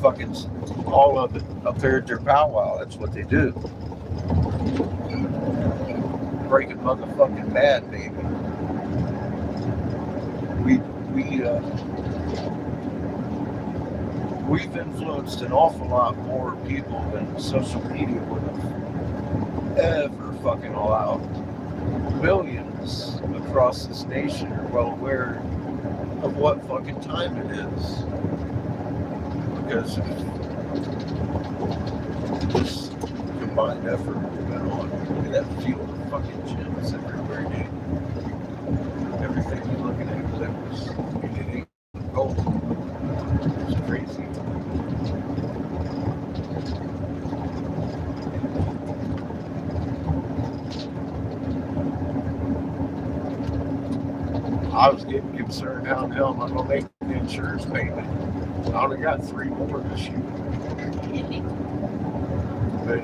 fucking all of it up there at their powwow. That's what they do. Breaking motherfucking bad, baby. We've influenced an awful lot more people than social media would have ever fucking allowed. Millions across this nation are well aware of what fucking time it is. Because of this combined effort we've been on. Look at that field of fucking gems everywhere, dude. Everything you're looking at glitters. It ain't gold. It's crazy. I was getting concerned how the hell am I going to make the insurance payment. I only got 3 more this year. But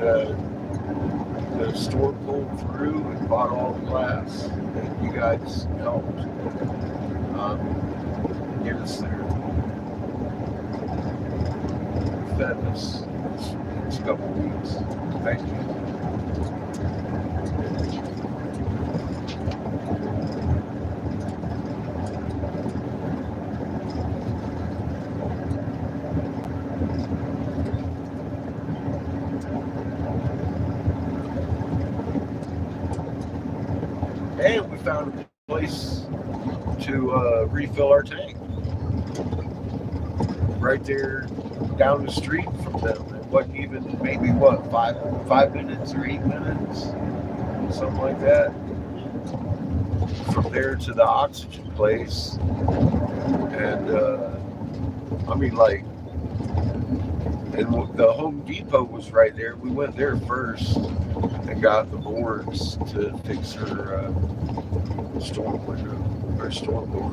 the store pulled through and bought all the glass. And you guys helped get us there. Fed us this couple of weeks. Thank you. And we found a place to refill our tank. Right there down the street from them. It wasn't even maybe five minutes or 8 minutes. Something like that. From there to the oxygen place. And and the Home Depot was right there. We went there first and got the boards to fix her storm window or storm door.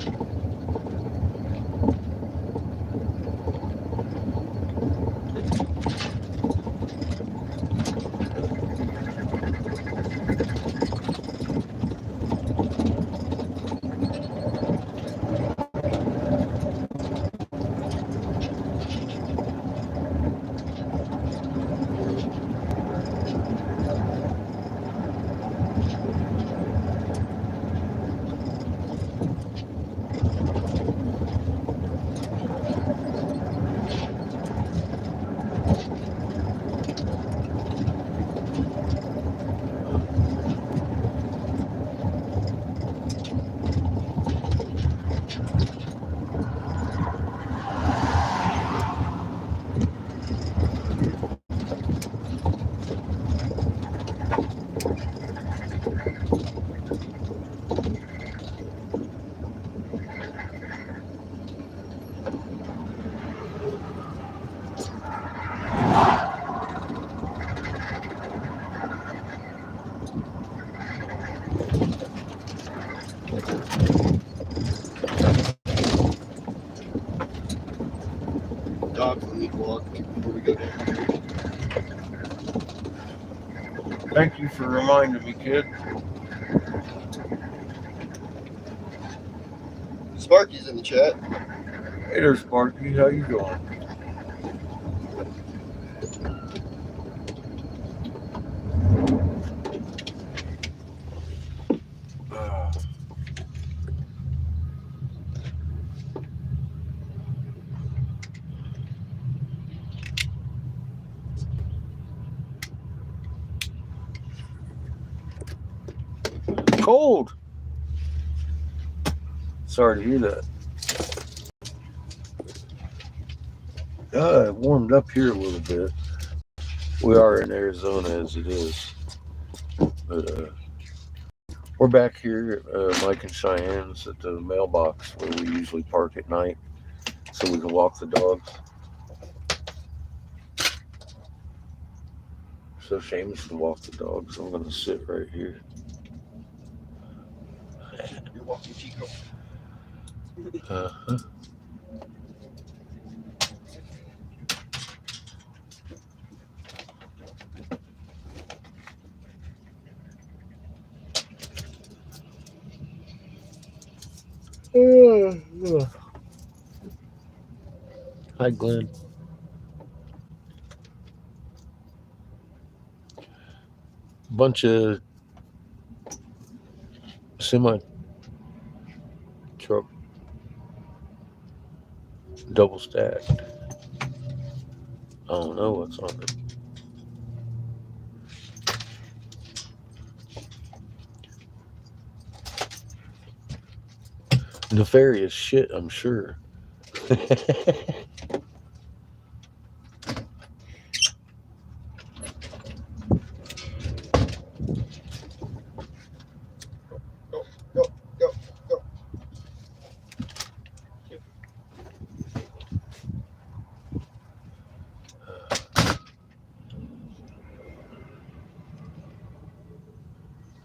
Dogs will need to walk before we go down here. Thank you for reminding me, kid. Sparky's in the chat. Hey there, Sparky. How you doing? Uh, Cold. Sorry to hear that. It warmed up here a little bit. We are in Arizona as it is. But we're back here at Mike and Cheyenne's at the mailbox where we usually park at night so we can walk the dogs. So Seamus can walk the dogs. I'm going to sit right here. You're walking Chico. Uh-huh. Hi, Glenn. Bunch of semi truck double stacked. I don't know what's on it. Nefarious shit, I'm sure. Go, go, go.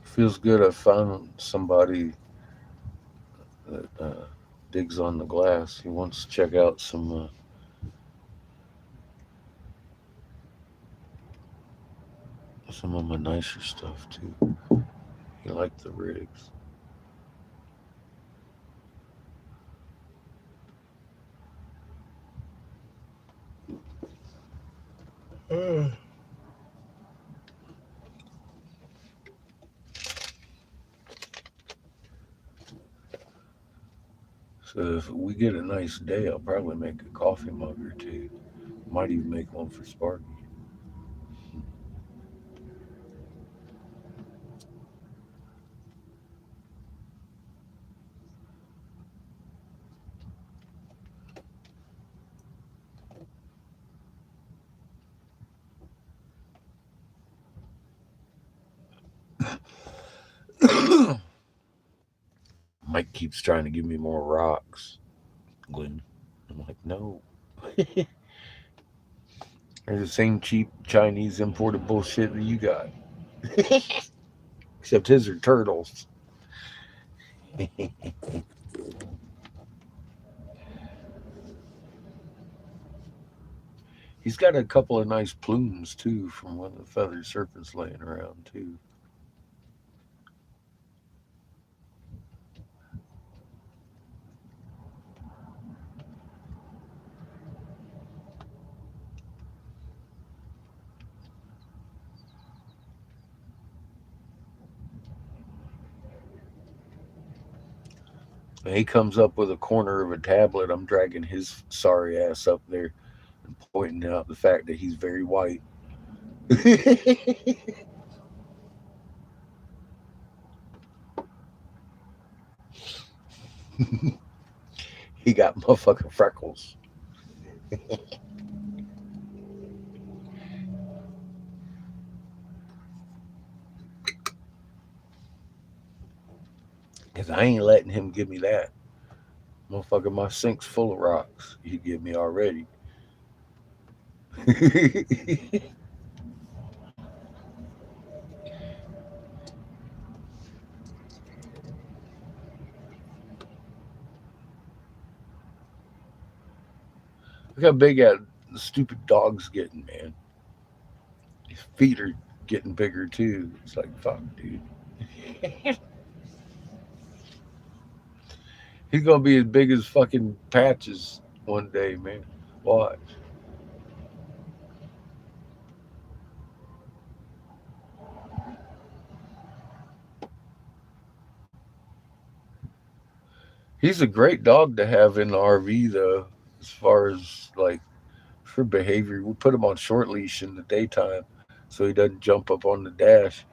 Feels good. I found somebody that digs on the glass. He wants to check out some of my nicer stuff too. He liked the rigs. So if we get a nice day, I'll probably make a coffee mug or two. Might even make one for Sparky. Mike keeps trying to give me more rocks, Glenn. I'm like, no. They're the same cheap Chinese imported bullshit that you got. Except his are turtles. He's got a couple of nice plumes too from one of the feathered serpents laying around too. And he comes up with a corner of a tablet. I'm dragging his sorry ass up there and pointing out the fact that he's very white. He got motherfucking freckles. Because I ain't letting him give me that. Motherfucker, my sink's full of rocks. He give me already. Look how big that stupid dog's getting, man. His feet are getting bigger too. It's like, fuck, dude. He's gonna be as big as fucking Patches one day, man. Watch. He's a great dog to have in the RV, though, as far as like for behavior. We put him on short leash in the daytime so he doesn't jump up on the dash.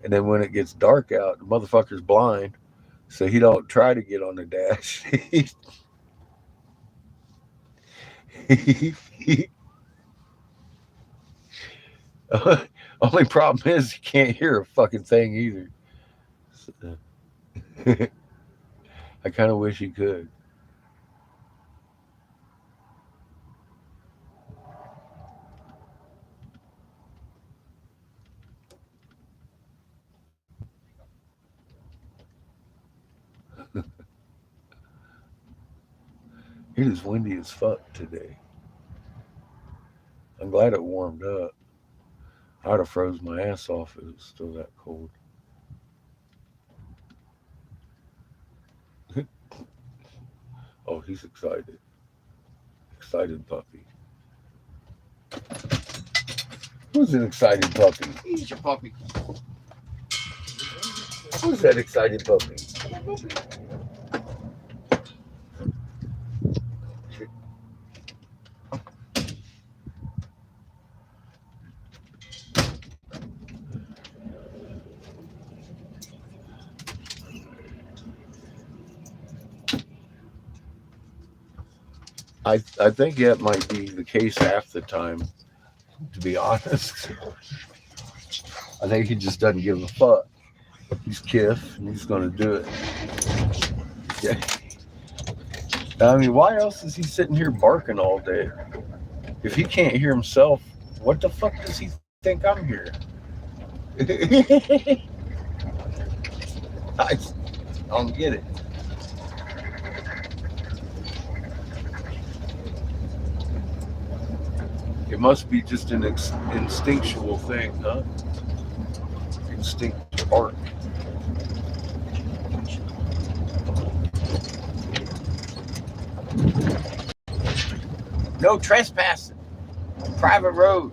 And then when it gets dark out, the motherfucker's blind, so he don't try to get on the dash. He- only problem is he can't hear a fucking thing either. So, I kind of wish he could. It is windy as fuck today. I'm glad it warmed up. I'd have froze my ass off if it was still that cold. Oh, he's excited. Excited puppy. Who's an excited puppy? He's your puppy. Who's that excited puppy? I think that might be the case half the time, to be honest. I think he just doesn't give a fuck. He's Kiff, and he's going to do it. Yeah. I mean, why else is he sitting here barking all day? If he can't hear himself, what the fuck does he think I'm here? I don't get it. It must be just an instinctual thing, huh? Instinct to bark. No trespassing. Private road.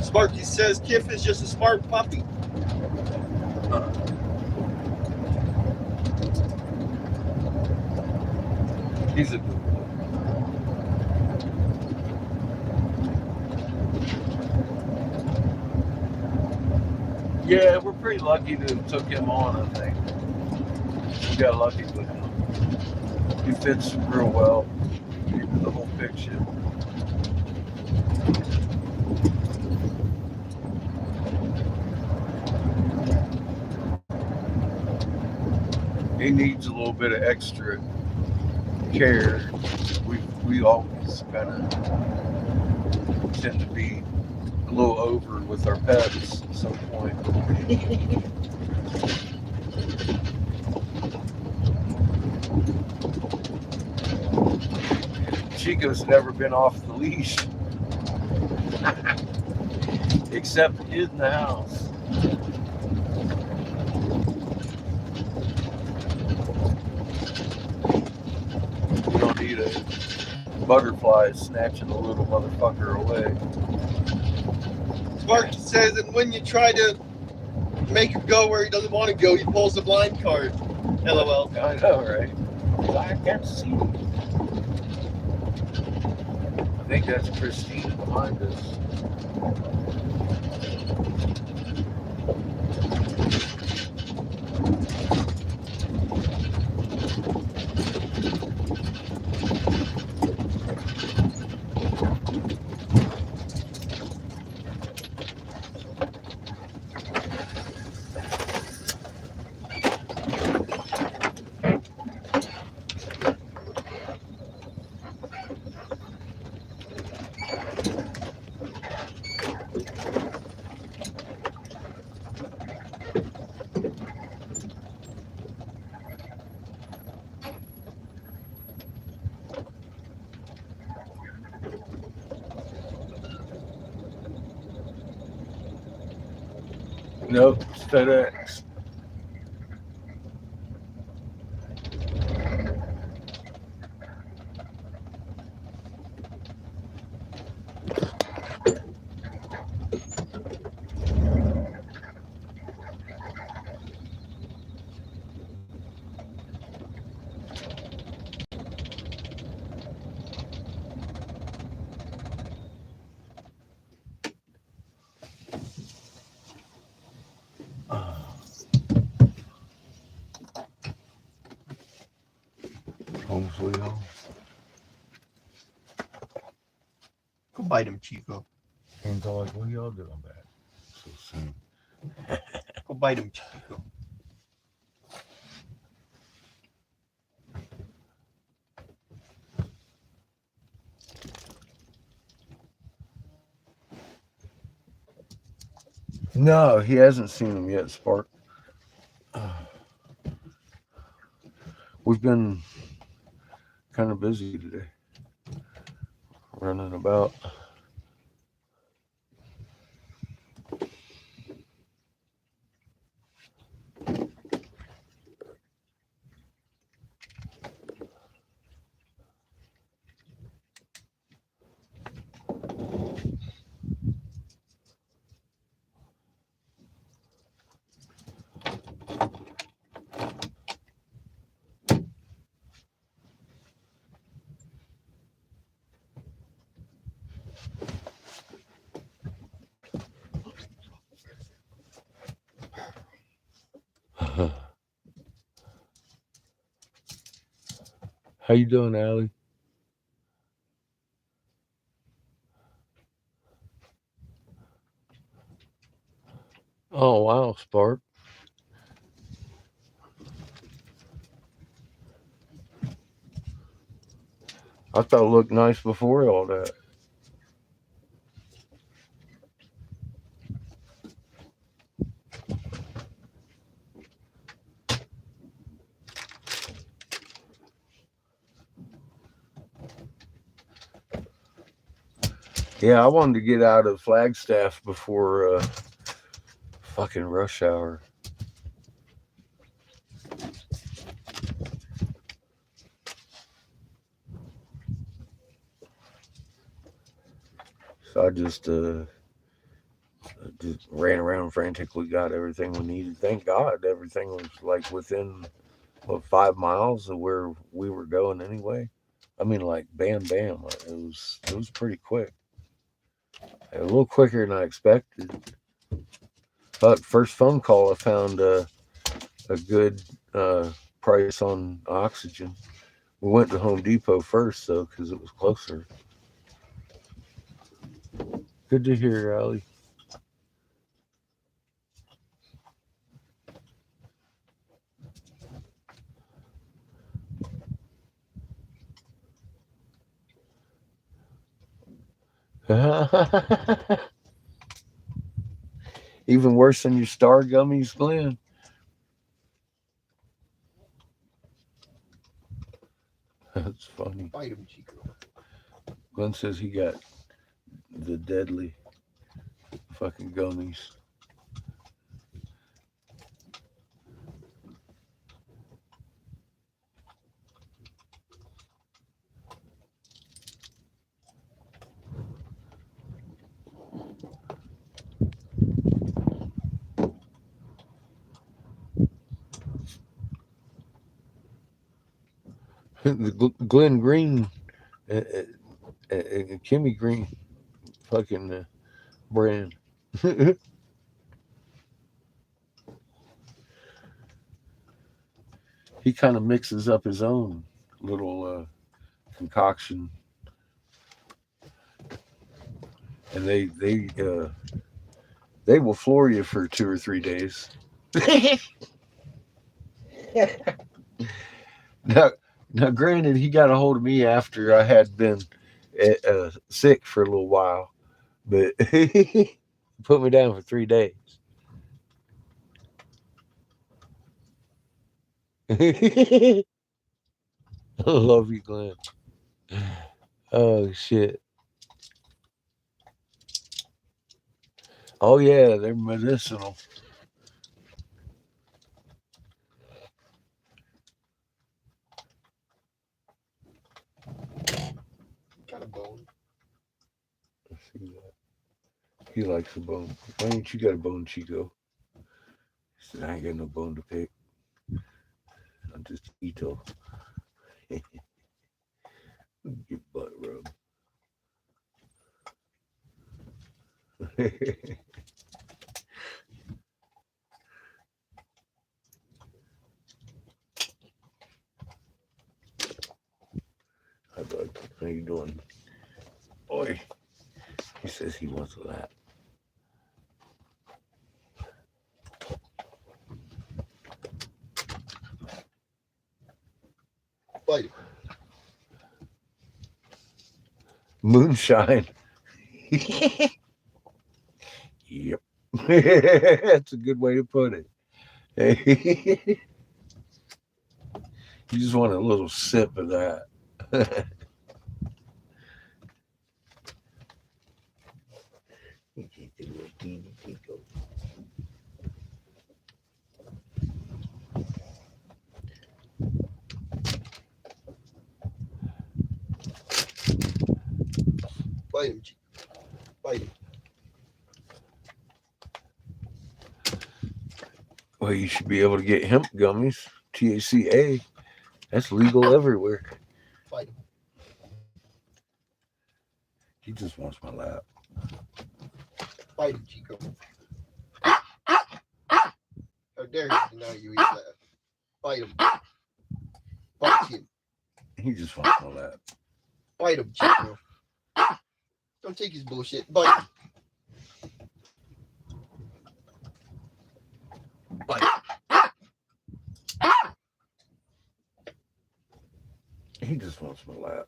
Sparky says Kiff is just a smart puppy. He's a good one. Yeah, we're pretty lucky to have took him on, I think. We got lucky with him. He fits real well into the whole picture. He needs a little bit of extra care. We always kind of tend to be a little over with our pets at some point. Chico's never been off the leash, except in the house. You don't need a butterfly snatching a little motherfucker away. Sparky says that when you try to make him go where he doesn't want to go, he pulls the blind card. LOL. I know, right? I can't see. I think that's Christina behind us. Nope, it's FedEx. Home sweet home. Go bite him, Chico. And they're like, what are y'all doing back so soon? Go bite him, Chico. No, he hasn't seen him yet, Spark. We've been kind of busy today, running about. How you doing, Allie? Oh wow, Spark. I thought it looked nice before all that. Yeah, I wanted to get out of Flagstaff before fucking rush hour. So I just ran around frantically, got everything we needed. Thank God everything was like within 5 miles of where we were going anyway. I mean, like bam, bam. It was pretty quick. A little quicker than I expected. But first phone call, I found a good price on oxygen. We went to Home Depot first though, because it was closer. Good to hear, Allie. Even worse than your star gummies, Glenn. That's funny. Bite him, Chico. Glenn says he got the deadly fucking gummies. The Glenn Green, Kimmy Green, fucking brand. He kind of mixes up his own little concoction, and they will floor you for 2 or 3 days. now, now, granted, he got a hold of me after I had been sick for a little while, but he put me down for 3 days. I love you, Glenn. Oh shit. Oh yeah, they're medicinal. See that? He likes a bone. Why ain't you got a bone, Chico? He said, I ain't got no bone to pick. I'm just Ito. Get butt rub. Hi, bud. How you doing? Boy, he says he wants a lap. Bite him. Moonshine. Yep. That's a good way to put it. You just want a little sip of that. Bite him, Chico. Bite him. Well, you should be able to get hemp gummies, THCA. That's legal everywhere. Bite him. He just wants my lap. Bite him, Chico. How dare you deny you eat that? Bite him. Bite him. He just wants my lap. Bite him, Chico. Don't take his bullshit. Bite him. Bite him. He just wants my lap.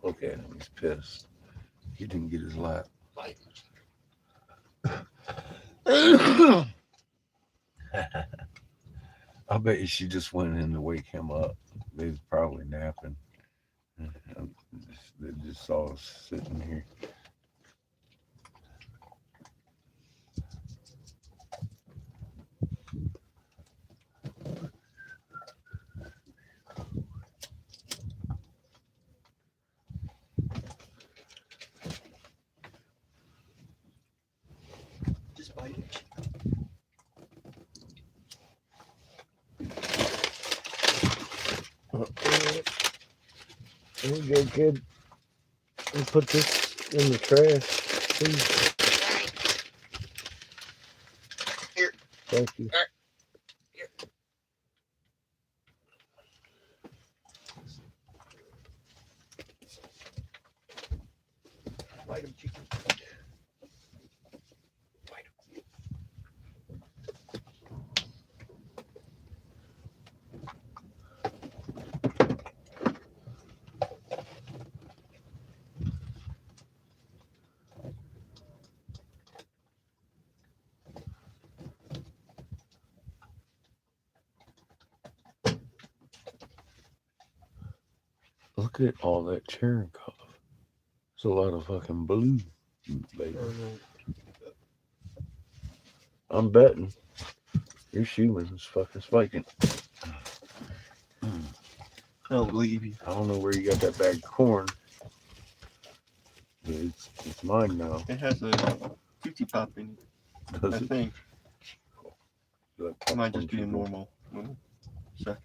Look at him. He's pissed. He didn't get his lap. Bite I bet you she just went in to wake him up. They was probably napping. They just saw us sitting here. Just bite him. There you go, kid. Let me put this in the trash, please. Here. Thank you. Bite him, Chico. Bite him. Look at all that cherry cough. It's a lot of fucking blue, baby. I'm betting your shoeman is fucking spiking. I don't believe you. I don't know where you got that bag of corn, but it's mine now. It has a tootsie pop in it, Does I it? think. Like It might just popcorn be a chicken? normal. So,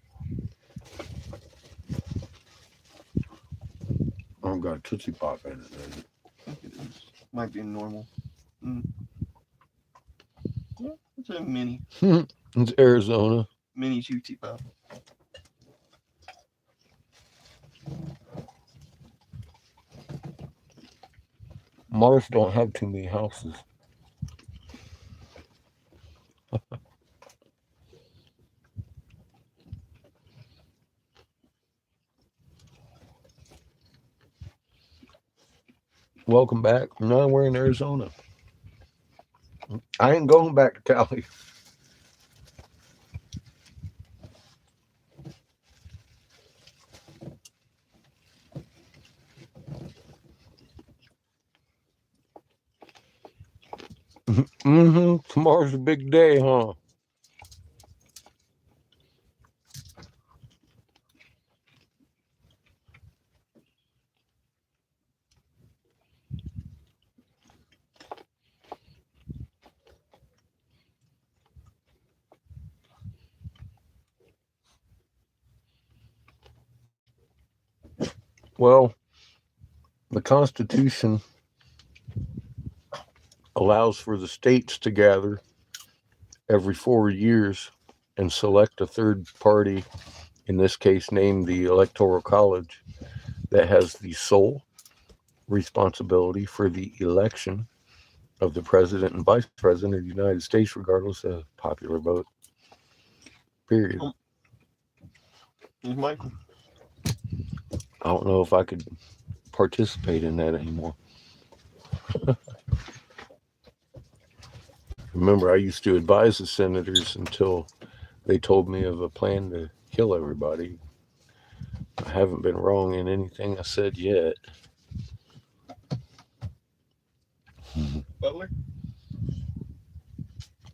I don't got a Tootsie Pop in it, does it? I think it is. Might be a normal. Yeah, it's a mini It's Arizona. tootsie pop. Mars don't have too many houses. Welcome back. No, we're in Arizona. I ain't going back to Cali. Tomorrow's a big day, huh? Well, the Constitution allows for the states to gather every 4 years and select a third party, in this case named the Electoral College, that has the sole responsibility for the election of the president and vice president of the United States, regardless of popular vote. Period. Michael. I don't know if I could participate in that anymore. Remember, I used to advise the senators until they told me of a plan to kill everybody. I haven't been wrong in anything I said yet. Butler?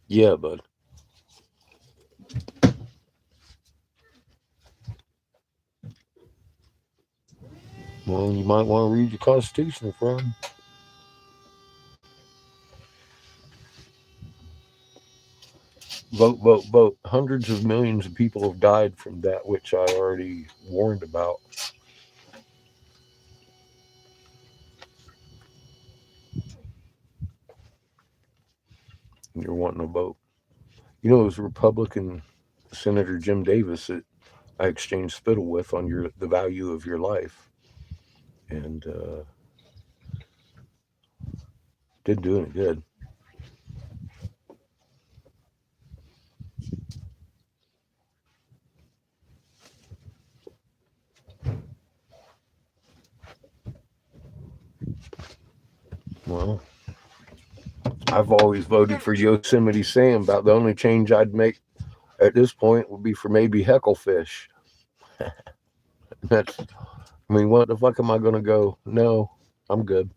Yeah, bud. Well, you might want to read your Constitution, friend. Vote, vote, vote. Hundreds of millions of people have died from that which I already warned about. You're wanting to vote. You know, it was Republican Senator Jim Davis that I exchanged spittle with on the value of your life, and didn't do any good. Well, I've always voted for Yosemite Sam. About the only change I'd make at this point would be for maybe Hecklefish. That's, I mean, what the fuck am I going to go? No, I'm good.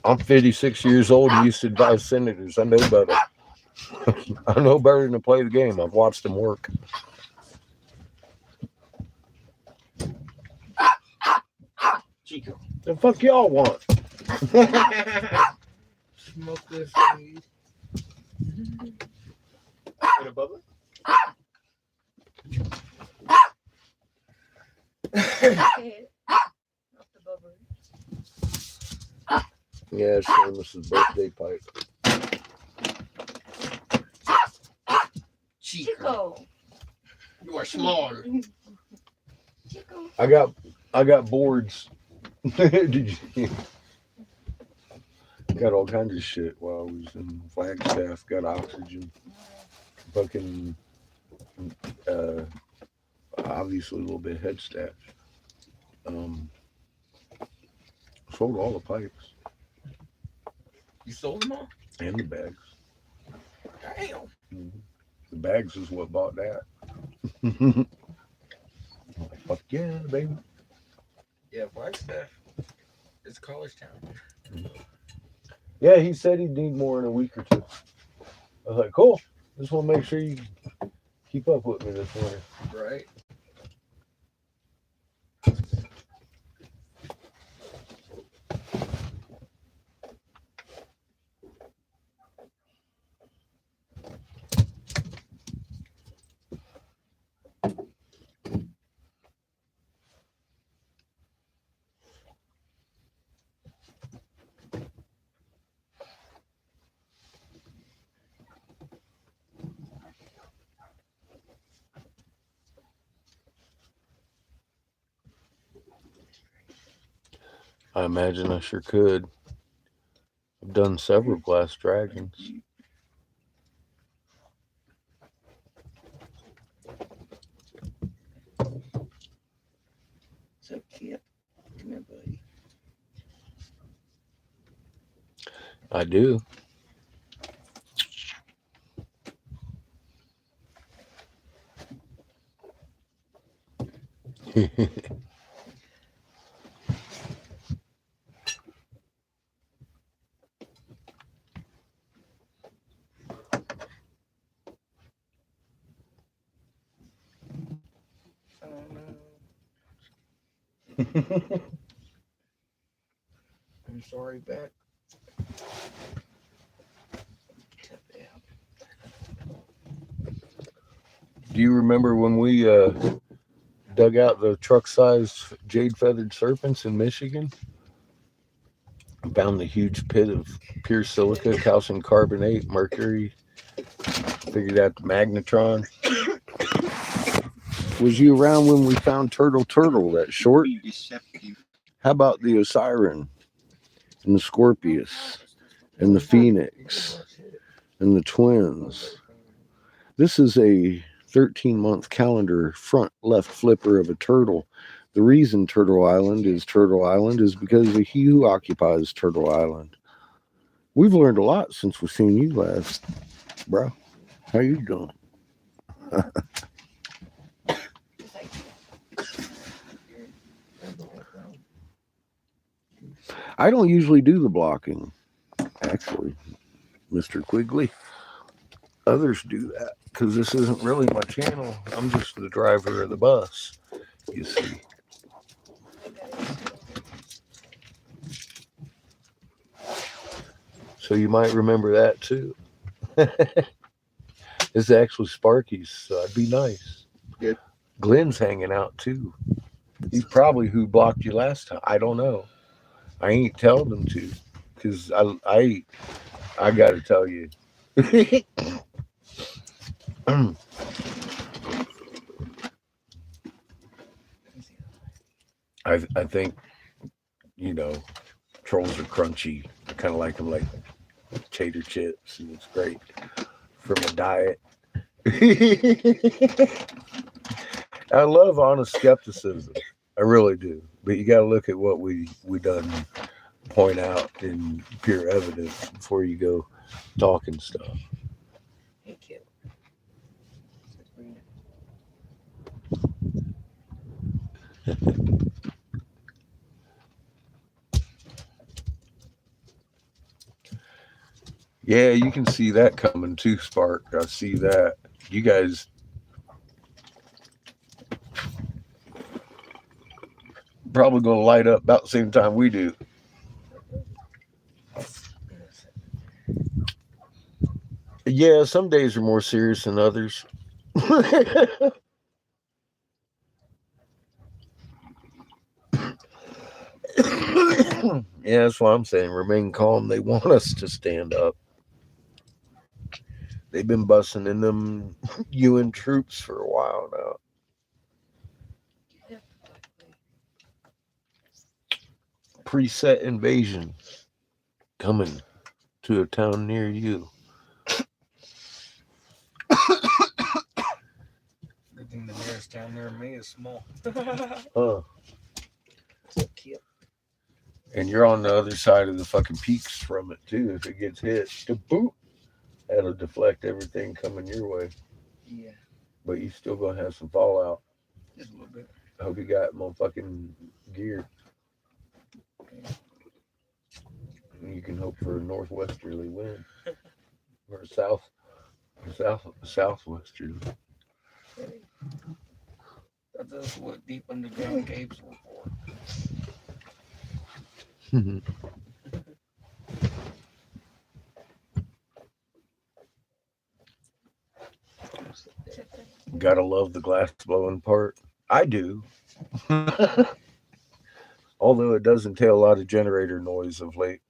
I'm 56 years old and used to advise senators. I know better. I know better than to play the game. I've watched them work. Chico. The fuck y'all want? Smoke this weed. In a bubbler? Yeah, it's Seamus's birthday pipe. Chico. You are smaller. Chico. I got boards. Did you? Got all kinds of shit while I was in Flagstaff. Got oxygen. Fucking obviously a little bit of head stash. Sold all the pipes You sold them all? and the bags. Damn. Mhm. The bags is what bought that. I'm like, fuck yeah, baby. Yeah, Flagstaff. It's college town. Yeah, he said he'd need more in a week or two. I was like, cool. Just want to make sure you keep up with me this winter. Right. I imagine I sure could. I've done several glass dragons. So cute. Come here, buddy. I do. I'm sorry, Beck. Do you remember when we dug out the truck-sized jade-feathered serpents in Michigan? Found the huge pit of pure silica, calcium carbonate, mercury. Figured out the magnetron. Was you around when we found Turtle, that short? How about the Osiren and the Scorpius and the Phoenix and the Twins? This is a 13-month calendar front left flipper of a turtle. The reason Turtle Island is because of he who occupies Turtle Island. We've learned a lot since we've seen you last, bro. How you doing? I don't usually do the blocking, actually, Mr. Quigley. Others do that because this isn't really my channel. I'm just the driver of the bus, you see. So you might remember that too. It's actually Sparky's, so it'd be nice. Good. Glenn's hanging out too. He's probably who blocked you last time. I don't know. I ain't telling him to, because I got to tell you. I think, trolls are crunchy. I kind of like them like tater chips, and it's great for my diet. I love honest skepticism. I really do. But you got to look at what we done point out in pure evidence before you go talking stuff. Thank you. Yeah, you can see that coming too, Spark. I see that. You guys probably going to light up about the same time we do. Yeah, some days are more serious than others. Yeah, that's what I'm saying. Remain calm. They want us to stand up. They've been busting in them UN troops for a while now. Preset invasion coming to a town near you. Good thing the nearest town near me is small. Huh. So cute. And you're on the other side of the fucking peaks from it too. If it gets hit, boop, that'll deflect everything coming your way. Yeah, But you still gonna have some fallout. just a little bit. I hope you got motherfucking gear. You can hope for a northwesterly wind or southwesterly. That's what deep underground caves were for. Gotta love the glass blowing part. I do. Although it does entail a lot of generator noise of late.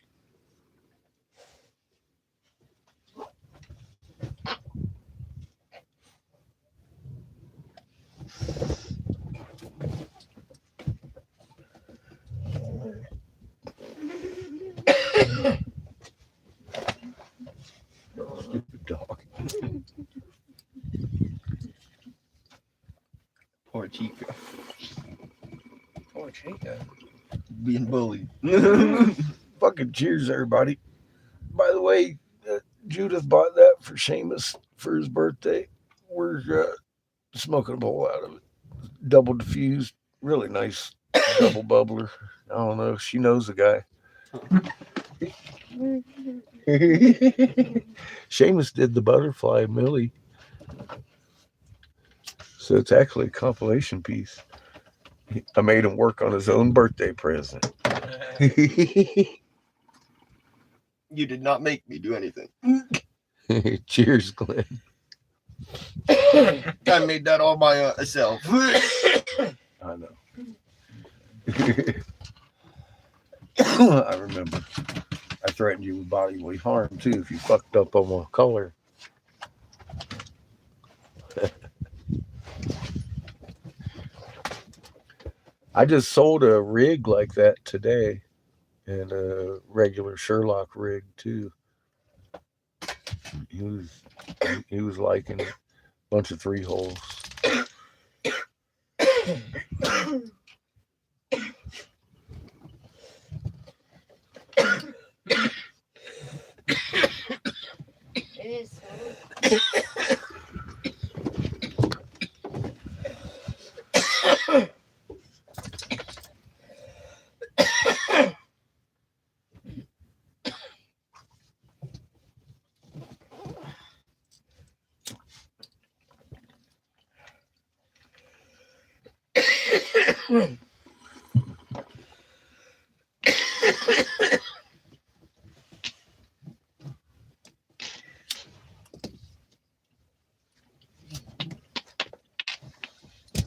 Stupid dog. Poor Chica. Oh, Chica. Being bullied. Fucking cheers, everybody. By the way, Judith bought that for Seamus for his birthday. We're smoking a bowl out of it. Double diffused. Really nice double bubbler. I don't know. She knows the guy. Seamus did the butterfly Millie. So it's actually a compilation piece. I made him work on his own birthday present. You did not make me do anything. Cheers, Glenn. I made that all by myself. I know. I remember. I threatened you with bodily harm too if you fucked up on my color. I just sold a rig like that today, and a regular Sherlock rig too. He was liking it. Bunch of 3 holes. It is.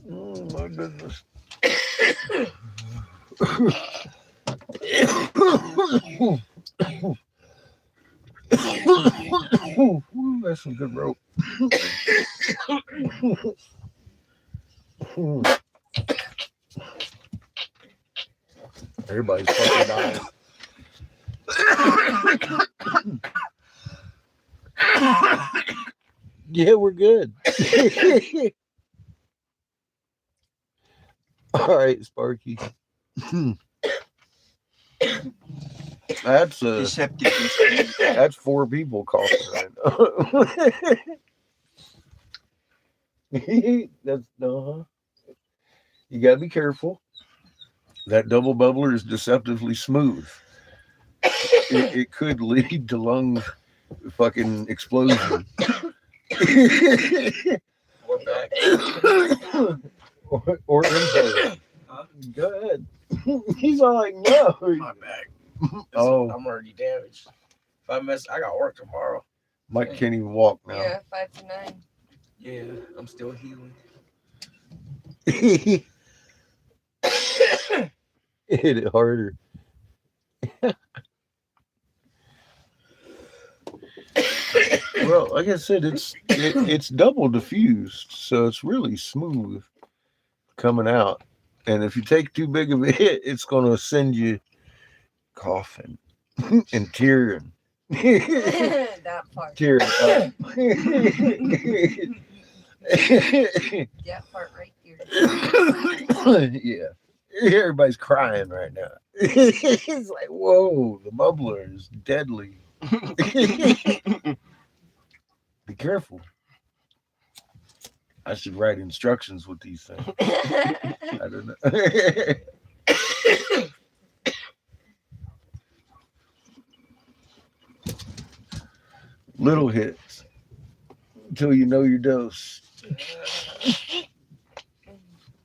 Oh my goodness. That's some good rope. Everybody's fucking dying. Yeah, we're good. All right, Sparky. That's Deceptive. that's 4 people coughing right now. That's You gotta be careful. That double bubbler is deceptively smooth. It could lead to lung fucking explosion. or implosion. Go ahead. He's all like, no. My back. Oh. I'm already damaged. If I mess, I got work tomorrow. Mike can't even walk now. Yeah, 5 to 9. Yeah, I'm still healing. Hit it harder. Well, like I said, it's double diffused, so it's really smooth coming out. And if you take too big of a hit, it's going to send you coughing and tearing. That part. Tearing up. That part right there. Yeah. Everybody's crying right now. It's like, whoa, the bubbler is deadly. Be careful. I should write instructions with these things. I don't know. Little hits until you know your dose.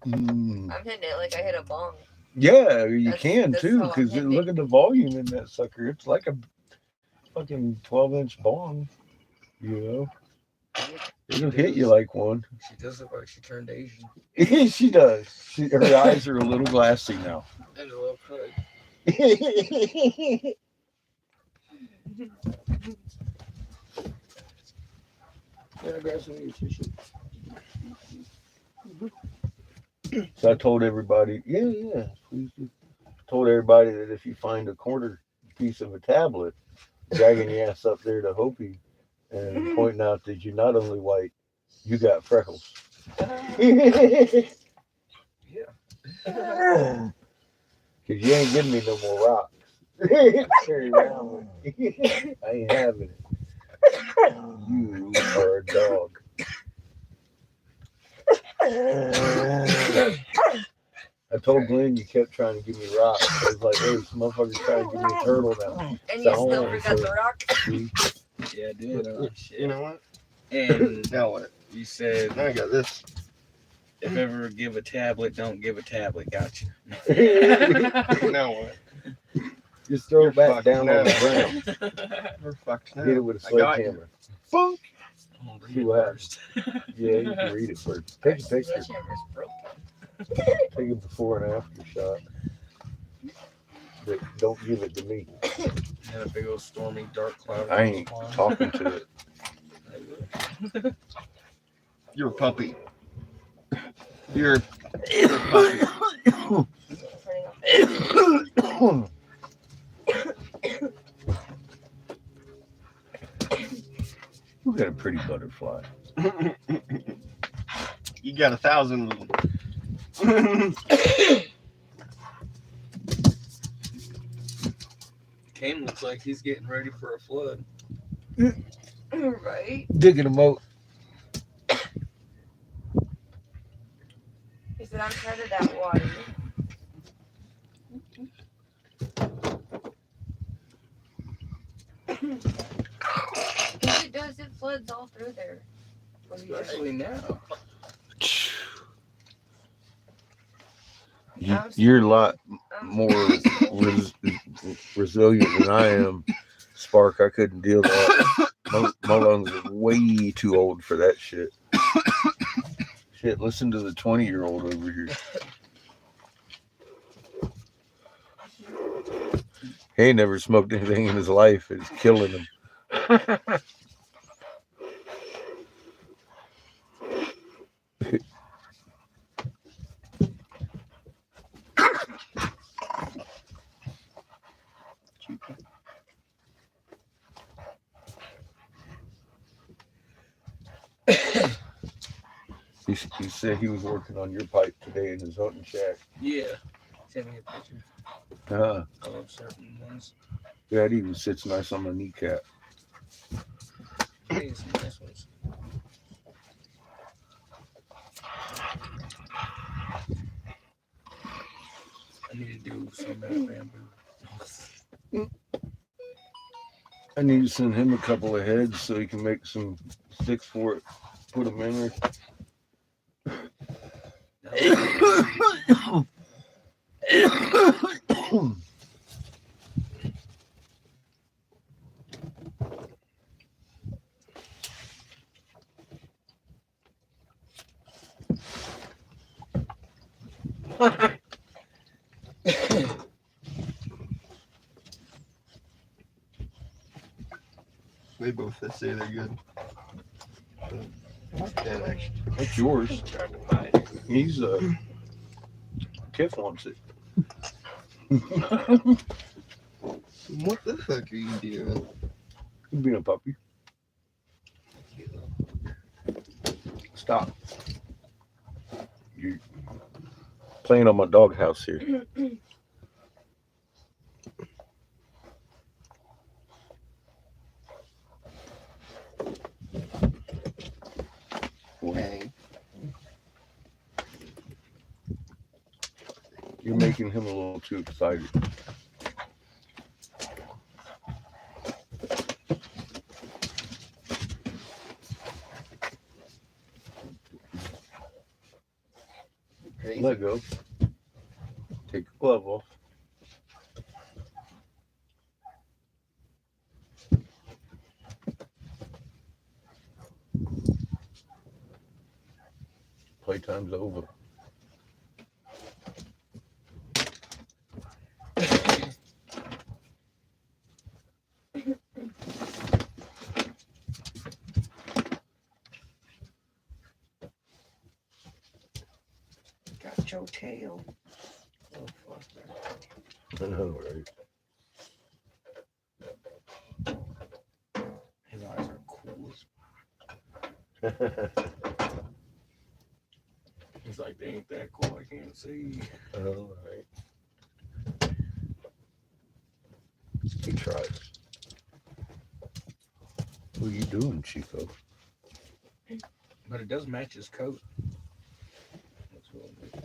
I'm hitting it like I hit a bong. Yeah, you That's- can that's too, how I'm because hitting look it. at the volume in that sucker. It's like a fucking 12-inch bong, you know? It'll hit you like one. She does look like she turned Asian. She does. Her eyes are a little glassy now. And a little crook. Yeah, grab some of your tissue. So I told everybody, yeah, please do. Told everybody that if you find a quarter piece of a tablet, dragging your ass up there to Hopi and pointing out that you're not only white, you got freckles. Because you ain't giving me no more rocks. Carry around with me. I ain't having it. You are a dog. I told Glenn you kept trying to give me rocks. I was like, hey, this motherfucker's trying to give me a turtle now. And you So, still forgot the rock. See? Yeah, I did. You know what? And Now what? you said Now I got this. If ever give a tablet, don't give a tablet. Gotcha. Now what? Just throw You're it back fucked down on now. the ground. We're fucked now. Hit it with a I got you. sledgehammer. Funk. I'm gonna read See it what first. Yeah, you can read it first. Take a picture. Sledgehammer's broken. Take a before and after shot. But don't give it to me. Had a big old stormy dark cloud. I ain't talking to it. You're a puppy. You're a puppy. Turning off. You got a pretty butterfly. You got 1,000 of them. Kane looks like he's getting ready for a flood. Right? Digging a moat. He said, I'm tired of that water. If it does, it floods all through there. Especially now. You're a lot more resilient than I am, Spark. I couldn't deal with that. My lungs are way too old for that shit. Shit, listen to the 20-year-old over here. He ain't never smoked anything in his life. It's killing him. He said he was working on your pipe today in his hunting shack. Yeah. Send me a picture. Uh, I love certain ones. that even sits nice on my kneecap. Hey, some nice ones. I need to do some of that bamboo. I need to send him a couple of heads so he can make some sticks for it. Put them in there. They both say they're good. Yeah, actually. That's yours. He's Tiff wants it. What the fuck are you doing? You being a puppy. Stop. You're playing on my doghouse here. Hey. You're making him a little too excited. Let go. Take the glove off. Playtime's over. Got your tail. Oh, fuck that. I know, right? His eyes are cool as He's like, they ain't that cool, I can't see. All right. He tries. What are you doing, Chico? But it does match his coat. Looks really good.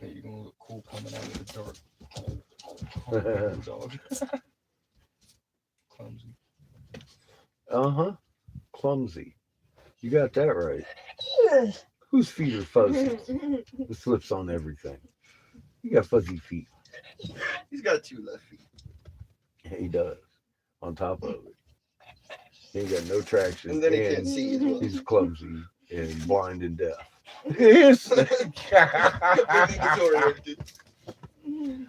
Hey, you're gonna look cool coming out of the dark. Dog. Clumsy. Uh-huh. Clumsy. You got that right. Whose feet are fuzzy? The slips on everything. You got fuzzy feet. He's got 2 left feet. Yeah, he does. On top of it. He ain't got no traction. And then he can't see as well. He's clumsy and blind and deaf. Yes. Completely disoriented.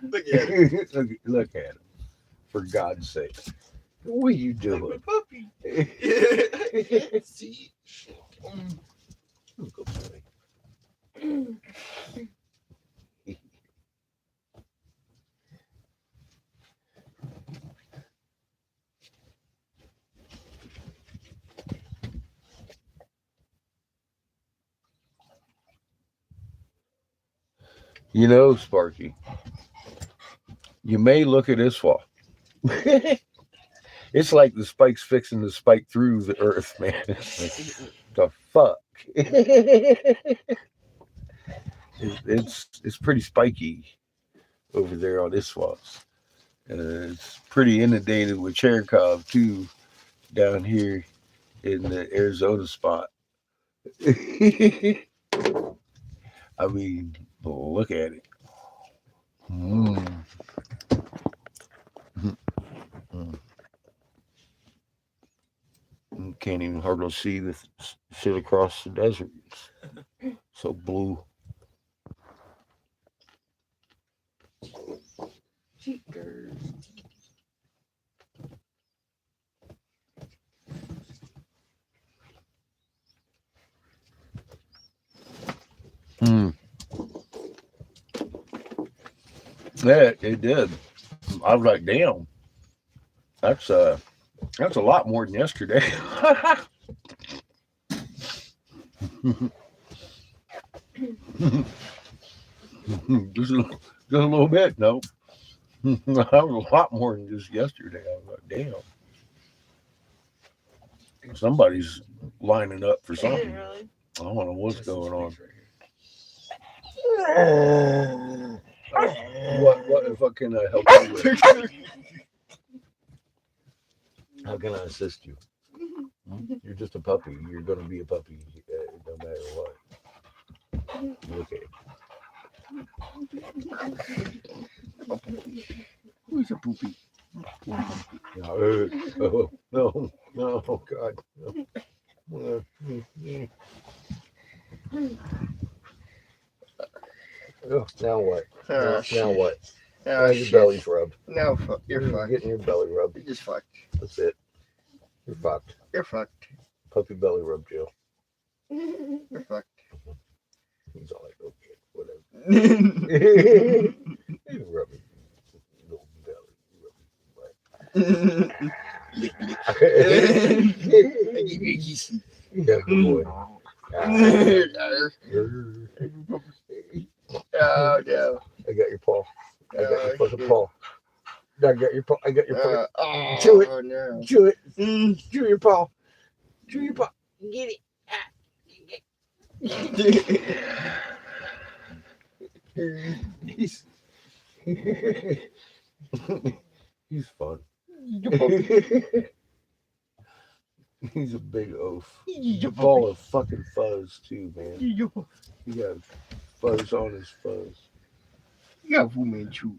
Look at him. Look at him. For God's sake. What are you doing? Puppy. See? Good boy. You know, Sparky, you may look at this wall. It's like the spike's fixing to spike through the earth, man. The fuck? It's pretty spiky over there on this swaths. It's pretty inundated with Cherokov too down here in the Arizona spot. I mean, look at it. Can't even hardly see the shit across the desert. It's so blue. Cheaters. Yeah, it did. I was like, damn, that's a lot more than yesterday. just a little bit, no. That was a lot more than just yesterday. I was like, damn. Somebody's lining up for something. Really? I don't know what's going on. What if I can help you with? How can I assist you? You're just a puppy. You're going to be a puppy no matter what. Okay. Who's a poopy? No, no, God. No. Oh, now what? Now what? Now your belly's rubbed. Now you're fucked. Getting your belly rubbed. You're just fucked. That's it. You're fucked. You're fucked. Puppy belly rub, Joe. You're fucked. He's all like, okay, whatever. You rub it. Little belly. Yeah, good boy. Oh no. I got your paw. I got your fucking shit. paw. I got your paw. I got your paw. Oh, Chew it. Oh no. Chew it. Chew your paw. Chew your paw. Get it. He's he's fun. He's a big oaf. He's a ball of fucking fuzz too, man. He got fuzz on his fuzz. Yeah, Fu Manchu.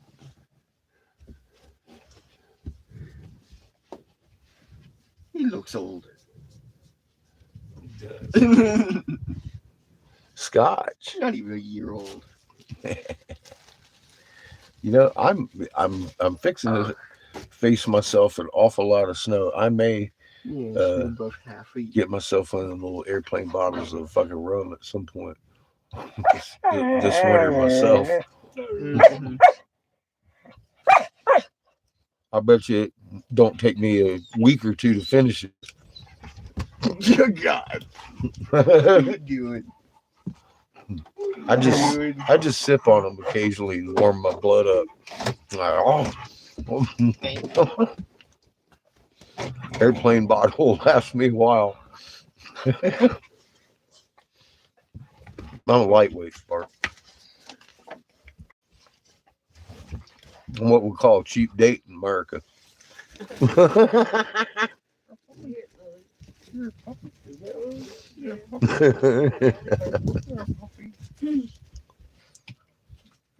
He looks old. He does. Scotch. Not even a year old. You know, I'm fixing to face myself an awful lot of snow. I may Yeah, above half a year. get myself one of them little airplane bottles of fucking rum at some point this winter myself. I bet you it don't take me a week or two to finish it. God. Do it. I just sip on them occasionally to warm my blood up. Like, oh. Airplane bottle will last me a while. I'm a lightweight, Spark. I'm what we call a cheap date in America.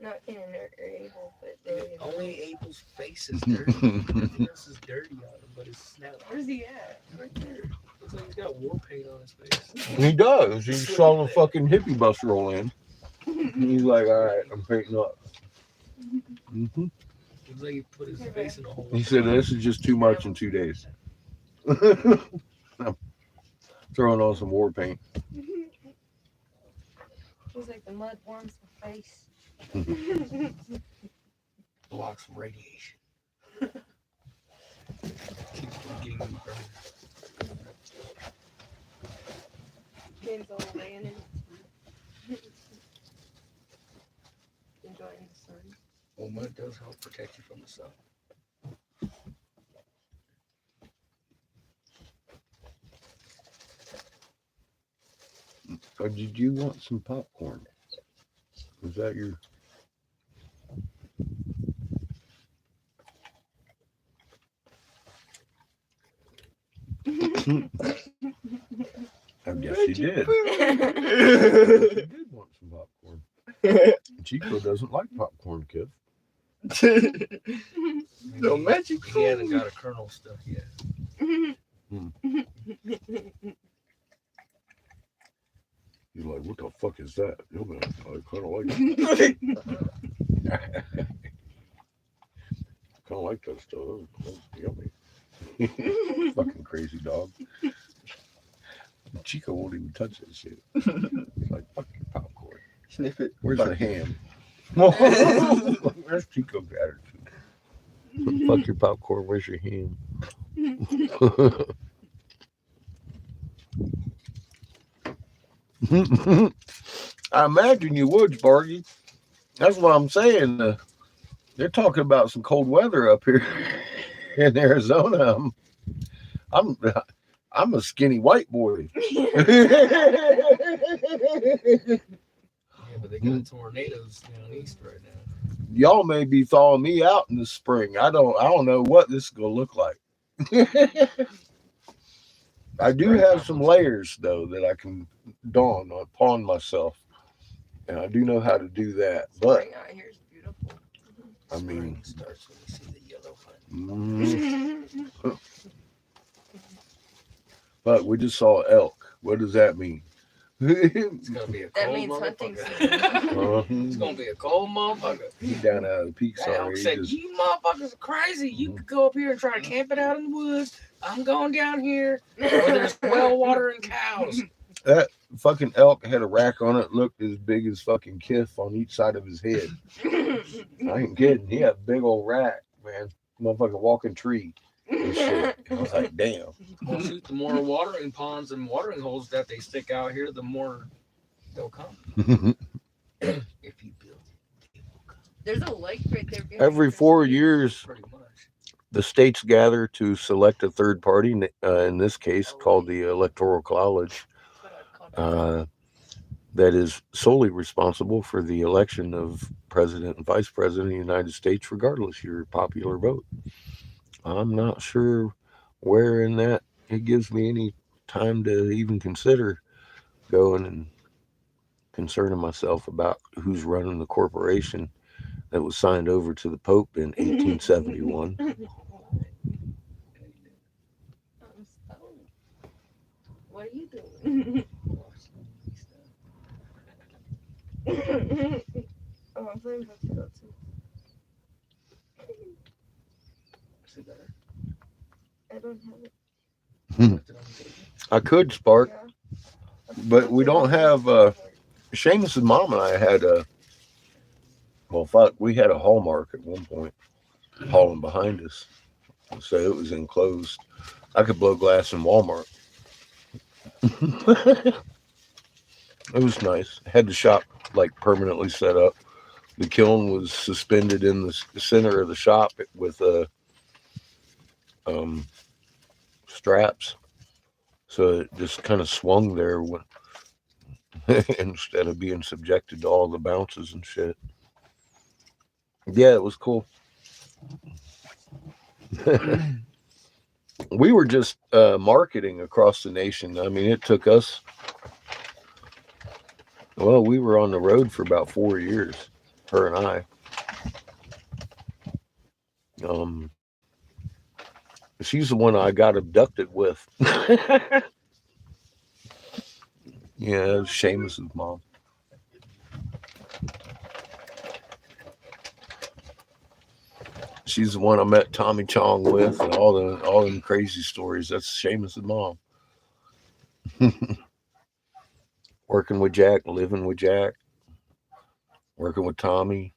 Not Ken or Abel, but Billy. Only Abel's face is dirty. Everything else is dirty on him, but his snout. Where's he at? Right there. Looks like he's got war paint on his face. He does. He saw the fucking hippie bus roll in. He's like, all right, I'm painting up. Mm-hmm. Looks like he put his face in a hole. He said, this is just too much in 2 days. I'm throwing on some war paint. Feels like the mud warms the face. Blocks radiation. Keeps from getting burned. Ken's all laying in. Enjoying the sun. Well, mud does help protect you from the sun. Or did you want some popcorn? Was that your... I guess she did. She did want some popcorn. Chico doesn't like popcorn, kid. No magic. He hasn't got a kernel stuff yet. He's like, what the fuck is that? I kind of like it. Kind of like that stuff. That's yummy. Fucking crazy dog. Chico won't even touch that shit. He's like, fuck your popcorn. Sniff it. Where's Fuck the it. ham? Where's Chico's attitude? Fuck your popcorn. Where's your ham? I imagine you would, Sparky. That's what I'm saying. They're talking about some cold weather up here in Arizona. I'm a skinny white boy. Yeah, but they got tornadoes down east right now. Y'all may be thawing me out in the spring. I don't know what this is gonna look like. I do have some layers though that I can don upon myself, and I do know how to do that. But Spring out here is beautiful. I mean, Spring starts when you see the yellow honey. but we just saw elk. What does that mean? It's gonna be a That cold means hunting motherfucker. season. It's gonna be a cold motherfucker. He down out of the peaks That elk already. said, Just- "You motherfuckers are crazy. You could go up here and try to camp it out in the woods. I'm going down here where there's well water and cows." That fucking elk had a rack on it, looked as big as fucking Kith on each side of his head. I ain't kidding. He had a big old rack, man. Motherfucking walking tree and shit. I was like, damn. Well, shoot, the more watering ponds and watering holes that they stick out here, the more they'll come. If you build it, it will come. There's a lake right there. Every 4 years, Pretty much. the states gather to select a third party, in this case called the Electoral College, that is solely responsible for the election of president and vice president of the United States, regardless of your popular vote. I'm not sure where in that it gives me any time to even consider going and concerning myself about who's running the corporation that was signed over to the Pope in 1871. What are you doing? Oh, I'm playing with you too. See better? I don't have it. I could, Spark, Yeah. but we don't have Seamus's mom and I had we had a Hallmark at one point hauling behind us, so it was enclosed. I could blow glass in Walmart. It was nice. Had the shop like permanently set up. The kiln was suspended in the center of the shop with straps, so it just kind of swung there when, instead of being subjected to all the bounces and shit. Yeah, it was cool. We were just marketing across the nation. I mean, it took us. Well, we were on the road for about 4 years, her and I. Um, she's the one I got abducted with. Yeah, Seamus's mom. She's the one I met Tommy Chong with, and all them crazy stories. That's Seamus's mom. Working with Jack, living with Jack, working with Tommy.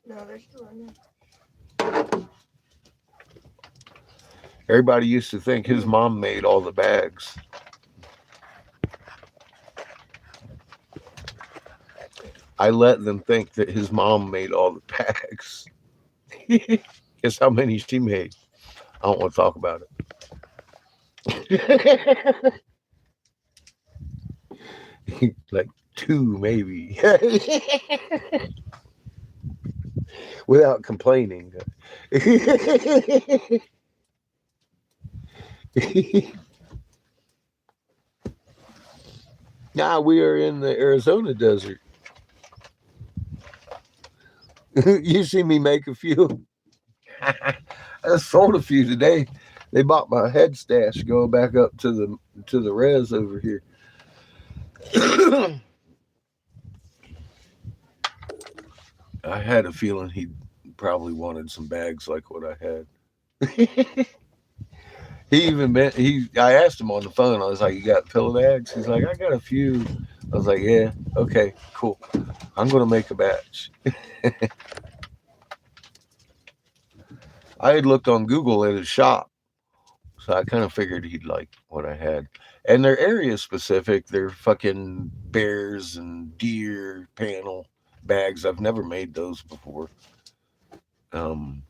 No, they're still in Everybody used to think his mom made all the bags. I let them think that his mom made all the bags. Guess how many she made? I don't want to talk about it. Like two, maybe. Without complaining. Now we are in the Arizona desert. You see me make a few. I sold a few today. They bought my head stash going back up to the res over here. I had a feeling he probably wanted some bags like what I had. He even meant he. I asked him on the phone. I was like, "You got pillow bags?" He's like, "I got a few." I was like, "Yeah, okay, cool. I'm gonna make a batch." I had looked on Google at his shop, so I kind of figured he'd like what I had. And they're area specific. They're fucking bears and deer panel bags. I've never made those before. Um,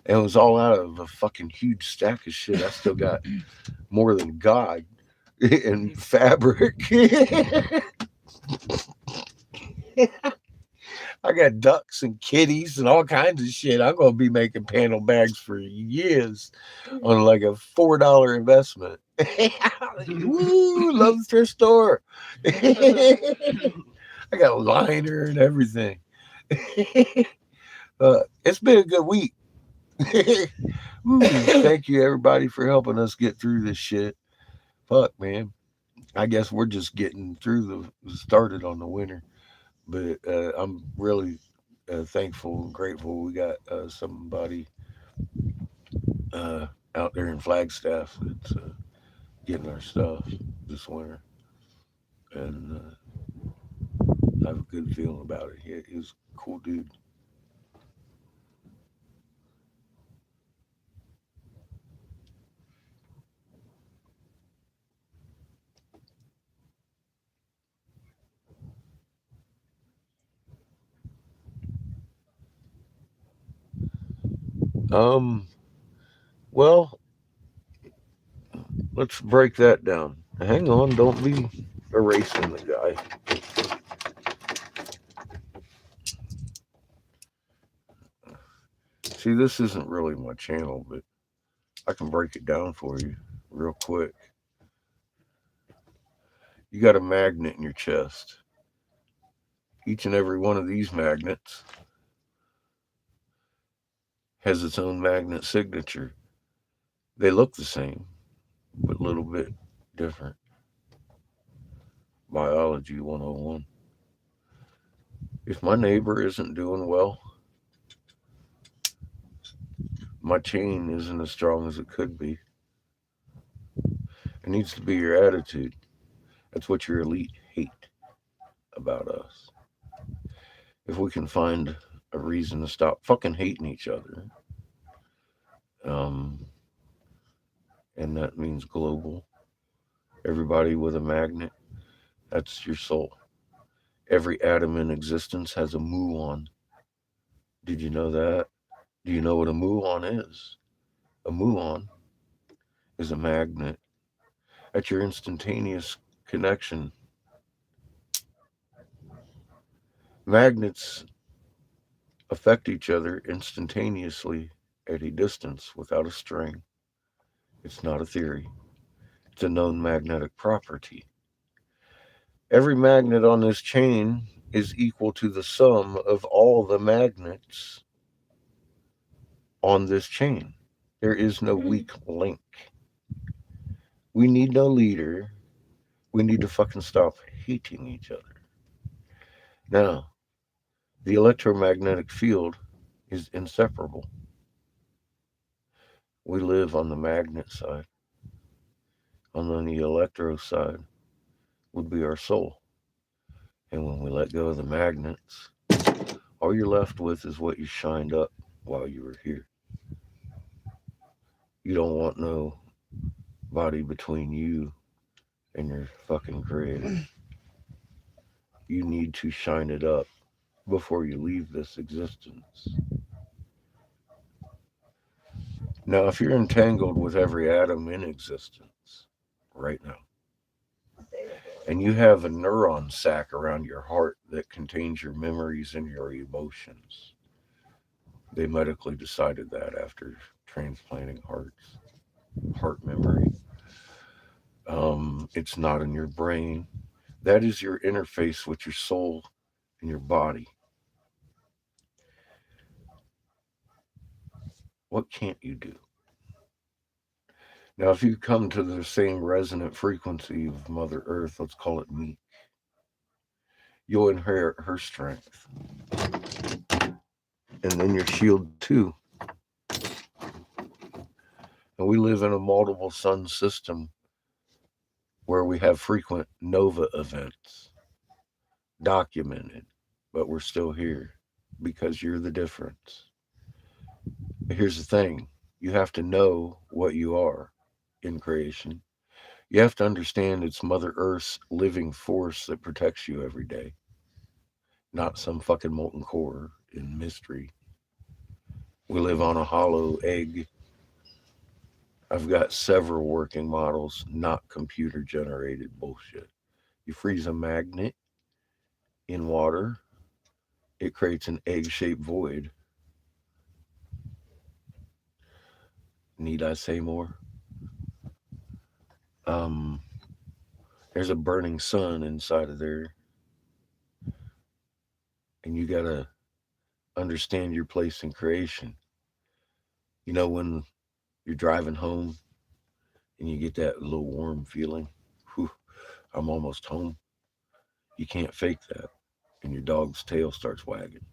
and it was all out of a fucking huge stack of shit. I still got more than God in fabric. I got ducks and kitties and all kinds of shit. I'm gonna be making panel bags for years on like a $4 investment. Woo! Love the thrift store. I got a liner and everything. It's been a good week. Thank you everybody for helping us get through this shit. Fuck, man. I guess we're just getting through the started on the winter, but I'm really thankful and grateful we got somebody uh, out there in Flagstaff that's getting our stuff this winter, and I have a good feeling about it. He's a cool dude. Um, well, let's break that down. Hang on, don't be erasing the guy. See, this isn't really my channel, but I can break it down for you real quick. You got a magnet in your chest. Each and every one of these magnets has its own magnet signature. They look the same, but a little bit different. Biology 101. If my neighbor isn't doing well, my chain isn't as strong as it could be. It needs to be your attitude. That's what your elite hate about us. If we can find a reason to stop fucking hating each other, um, and that means global, everybody with a magnet, that's your soul. Every atom in existence has a muon. Did you know that? Do you know what a muon is? A muon is a magnet. At your instantaneous connection. Magnets affect each other instantaneously at a distance without a string. It's not a theory, it's a known magnetic property. Every magnet on this chain is equal to the sum of all the magnets on this chain. There is no weak link. We need no leader. We need to fucking stop hating each other. Now, the electromagnetic field is inseparable. We live on the magnet side. On the electro side would be our soul. And when we let go of the magnets, all you're left with is what you shined up while you were here. You don't want no body between you and your fucking creator. You need to shine it up before you leave this existence. Now, if you're entangled with every atom in existence right now, and you have a neuron sac around your heart that contains your memories and your emotions, they medically decided that after transplanting heart memory. It's not in your brain. That is your interface with your soul and your body. What can't you do? Now, if you come to the same resonant frequency of Mother Earth, let's call it me, you'll inherit her strength. And then your shield too. And we live in a multiple sun system where we have frequent nova events documented, but we're still here because you're the difference. But here's the thing, you have to know what you are in creation. You have to understand it's Mother Earth's living force that protects you every day, not some fucking molten core in mystery. We live on a hollow egg. I've got several working models, not computer generated bullshit. You freeze a magnet in water, it creates an egg shaped void. Need I say more? Um, there's a burning sun inside of there, and you gotta understand your place in creation. You know, when you're driving home and you get that little warm feeling, whew, I'm almost home. You can't fake that. And your dog's tail starts wagging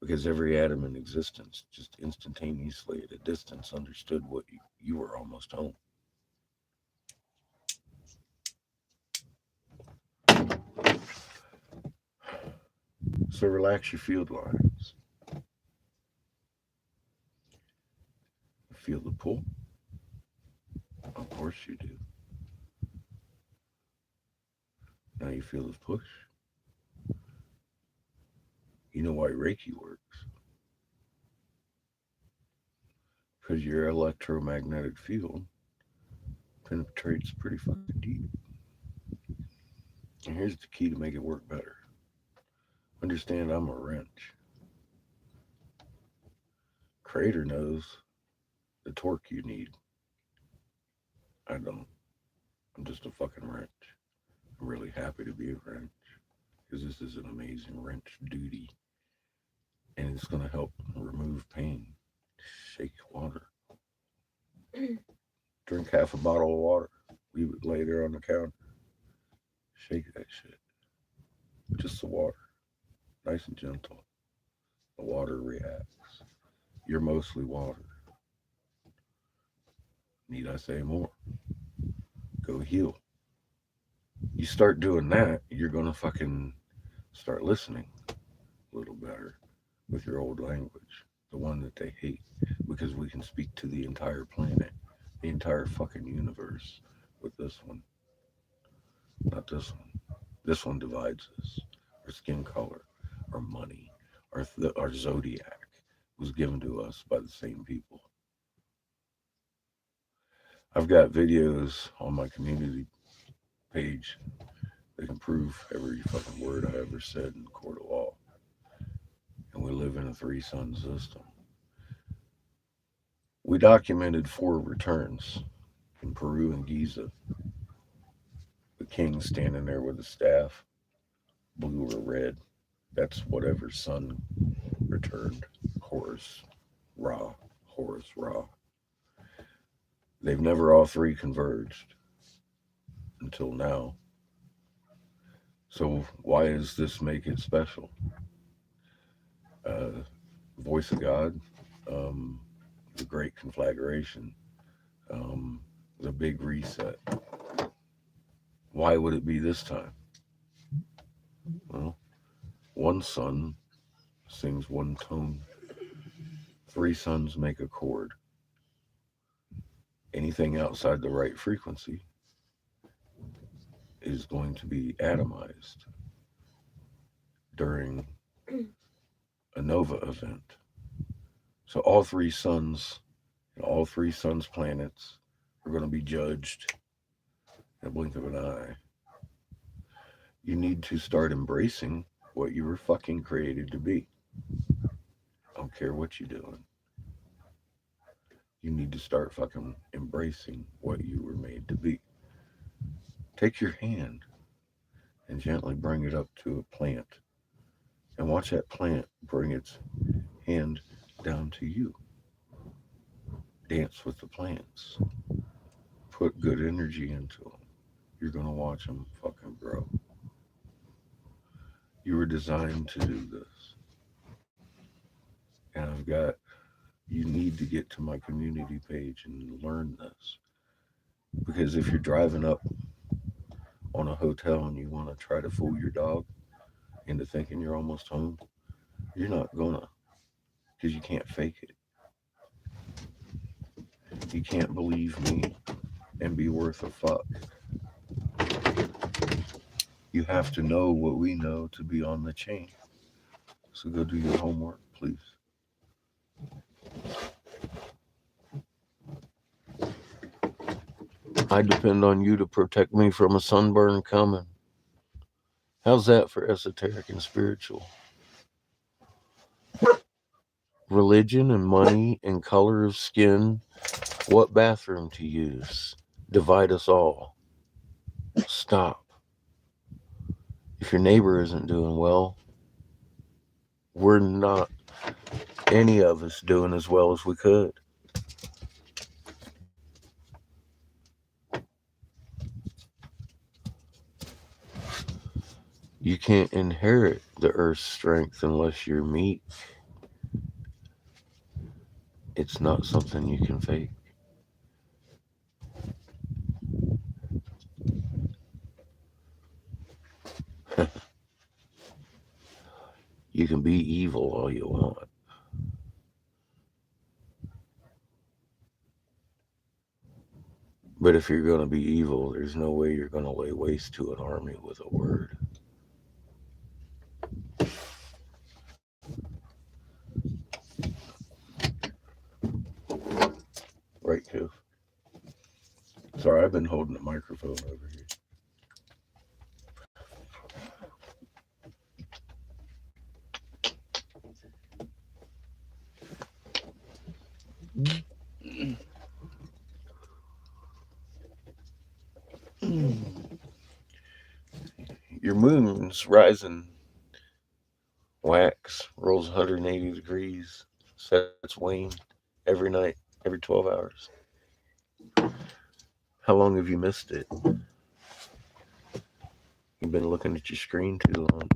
because every atom in existence just instantaneously at a distance understood you were almost home. So relax your field lines. Feel the pull? Of course you do. Now you feel the push. You know why Reiki works? Because your electromagnetic field penetrates pretty fucking deep. And here's the key to make it work better. Understand I'm a wrench. Creator knows the torque you need. I don't. I'm just a fucking wrench. I'm really happy to be a wrench because this is an amazing wrench duty. And it's going to help remove pain. Shake water. Drink half a bottle of water. Leave it lay there on the counter. Shake that shit. Just the water. Nice and gentle. The water reacts. You're mostly water. Need I say more? Go heal. You start doing that, you're going to fucking start listening a little better with your old language. The one that they hate. Because we can speak to the entire planet, the entire fucking universe with this one. Not this one. This one divides us. Our skin color, our money, our zodiac was given to us by the same people. I've got videos on my community page that can prove every fucking word I ever said in the court of law. and we live in a three-sun system. We documented 4 returns in Peru and Giza. The king standing there with a staff, blue or red. That's whatever sun returned. Horus, Ra, Horus, Ra. They've never all 3 converged until now. So why does this make it special? Voice of God, the Great Conflagration, the Big Reset. Why would it be this time? Well, one sun sings one tone. 3 suns make a chord. Anything outside the right frequency is going to be atomized during a nova event. So all 3 suns and all 3 suns planets are going to be judged in a blink of an eye. You need to start embracing what you were fucking created to be. I don't care what you're doing. You need to start fucking embracing what you were made to be. Take your hand and gently bring it up to a plant and watch that plant bring its hand down to you. Dance with the plants. Put good energy into them. You're going to watch them fucking grow. You were designed to do this. And you need to get to my community page and learn this. Because if you're driving up on a hotel and you want to try to fool your dog into thinking you're almost home, you're not gonna. Because you can't fake it. You can't believe me and be worth a fuck. You have to know what we know to be on the chain. So go do your homework, please. I depend on you to protect me from a sunburn coming. How's that for esoteric and spiritual? Religion and money and color of skin, what bathroom to use, divide us all. Stop. If your neighbor isn't doing well, we're not, any of us, doing as well as we could. You can't inherit the earth's strength unless you're meek. It's not something you can fake. You can be evil all you want. But if you're going to be evil, there's no way you're going to lay waste to an army with a word. Right, Coof? Sorry, I've been holding the microphone over here. Your moon's rising wax, rolls 180 degrees, sets wane every night, every 12 hours. How long have you missed it? You've been looking at your screen too long.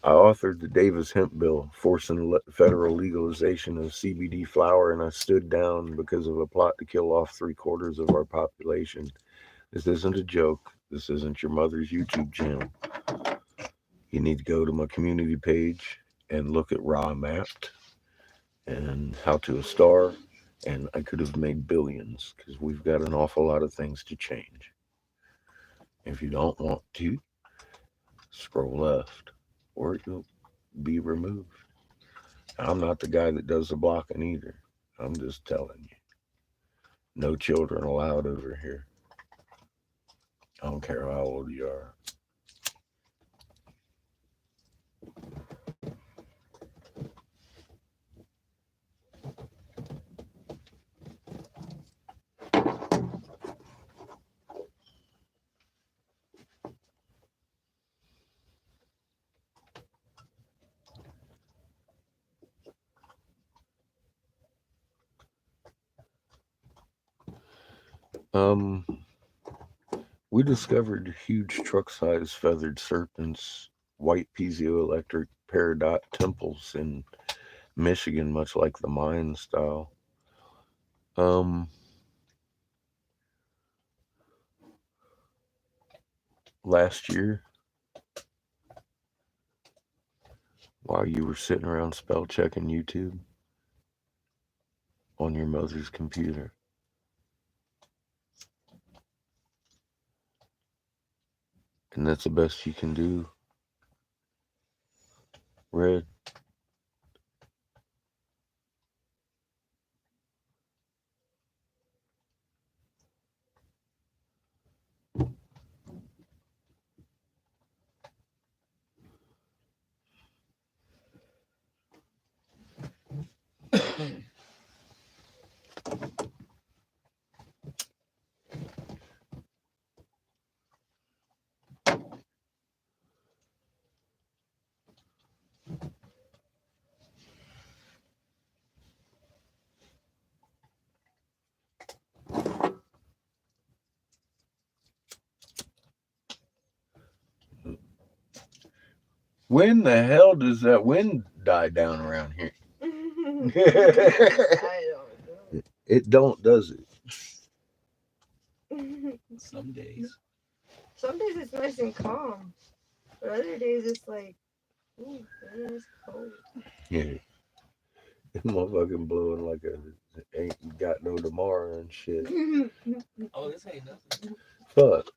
I authored the Davis hemp bill forcing federal legalization of CBD flower, and I stood down because of a plot to kill off 3/4 of our population. This isn't a joke. This isn't your mother's YouTube channel. You need to go to my community page and look at Raw Mapped and How to a Star, and I could have made billions because we've got an awful lot of things to change. If you don't want to, scroll left or you'll be removed. I'm not the guy that does the blocking either. I'm just telling you. No children allowed over here. I don't care how old you are. We discovered huge truck-sized feathered serpents, white piezoelectric peridot temples in Michigan, much like the Mayan style. Um, Last year, while you were sitting around spell checking YouTube on your mother's computer, and that's the best you can do, Red. When the hell does that wind die down around here? I don't know. It don't, does it? Some days. Some days it's nice and calm, but other days it's like, ooh, man, it's cold. Yeah. It motherfucking blowing like a ain't got no tomorrow and shit. Oh, this ain't nothing. Fuck.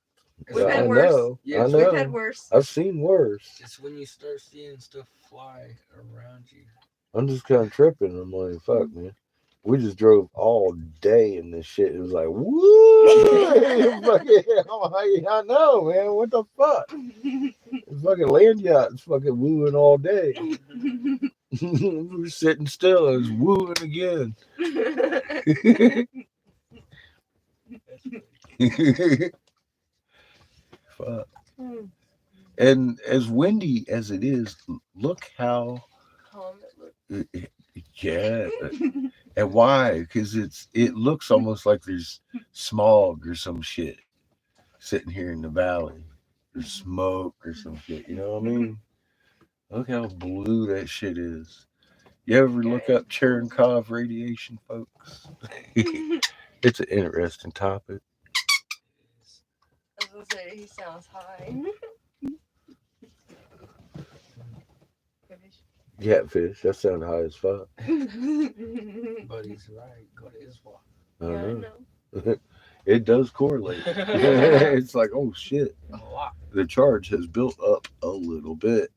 We've I had worse. know. Yeah, I it's know. We've had worse. I've seen worse. It's when you start seeing stuff fly around you. I'm just kind of tripping. I'm like, fuck, man. We just drove all day in this shit. It was like, woo! Fucking, I'm like, I know, man. What the fuck? The fucking land yacht's fucking wooing all day. We were sitting still. It was wooing again. Fuck. And as windy as it is, look how. Calm it looks. Yeah. And why? Because it looks almost like there's smog or some shit sitting here in the valley. There's smoke or some shit. You know what I mean? Look how blue that shit is. You ever look up Cherenkov radiation, folks? It's an interesting topic. I was gonna say he sounds high. Catfish, that sounds high as fuck. But he's right. Go to Iswa. I Yeah, I don't know. know. It does correlate. It's like, oh shit, A lot. the charge has built up a little bit.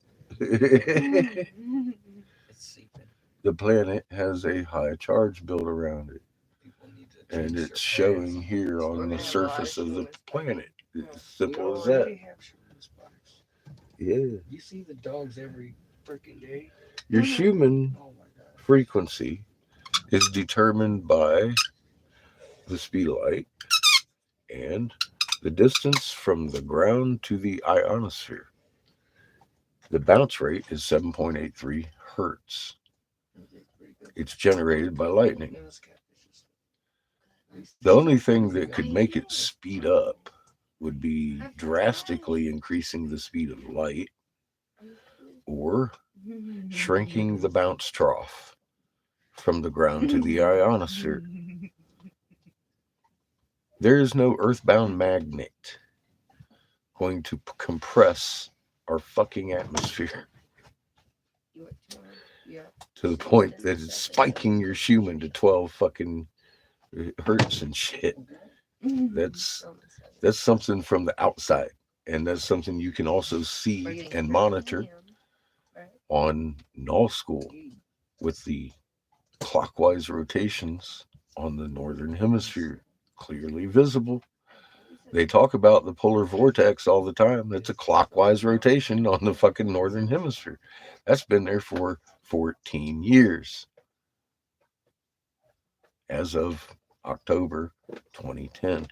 It's seeping. The planet has a high charge built around it, People need to and change it's their showing pants. here on We're the gonna have a lot surface of of the humans. planet. It's We simple as already that. have human spiders. Yeah. You see the dogs every freaking day. Your human Oh my god. frequency is determined by the speed of light and the distance from the ground to the ionosphere. The bounce rate is 7.83 hertz. It's generated by lightning. The only thing that could make it speed up would be drastically increasing the speed of light or shrinking the bounce trough from the ground to the ionosphere. There is no earthbound magnet going to compress our fucking atmosphere to the point that it's spiking your human to 12 fucking hertz and shit. That's something from the outside, and that's something you can also see and monitor on null school with the clockwise rotations on the northern hemisphere clearly visible They talk about the polar vortex all the time. It's a clockwise rotation on the fucking northern hemisphere. That's been there for 14 years as of October 2010.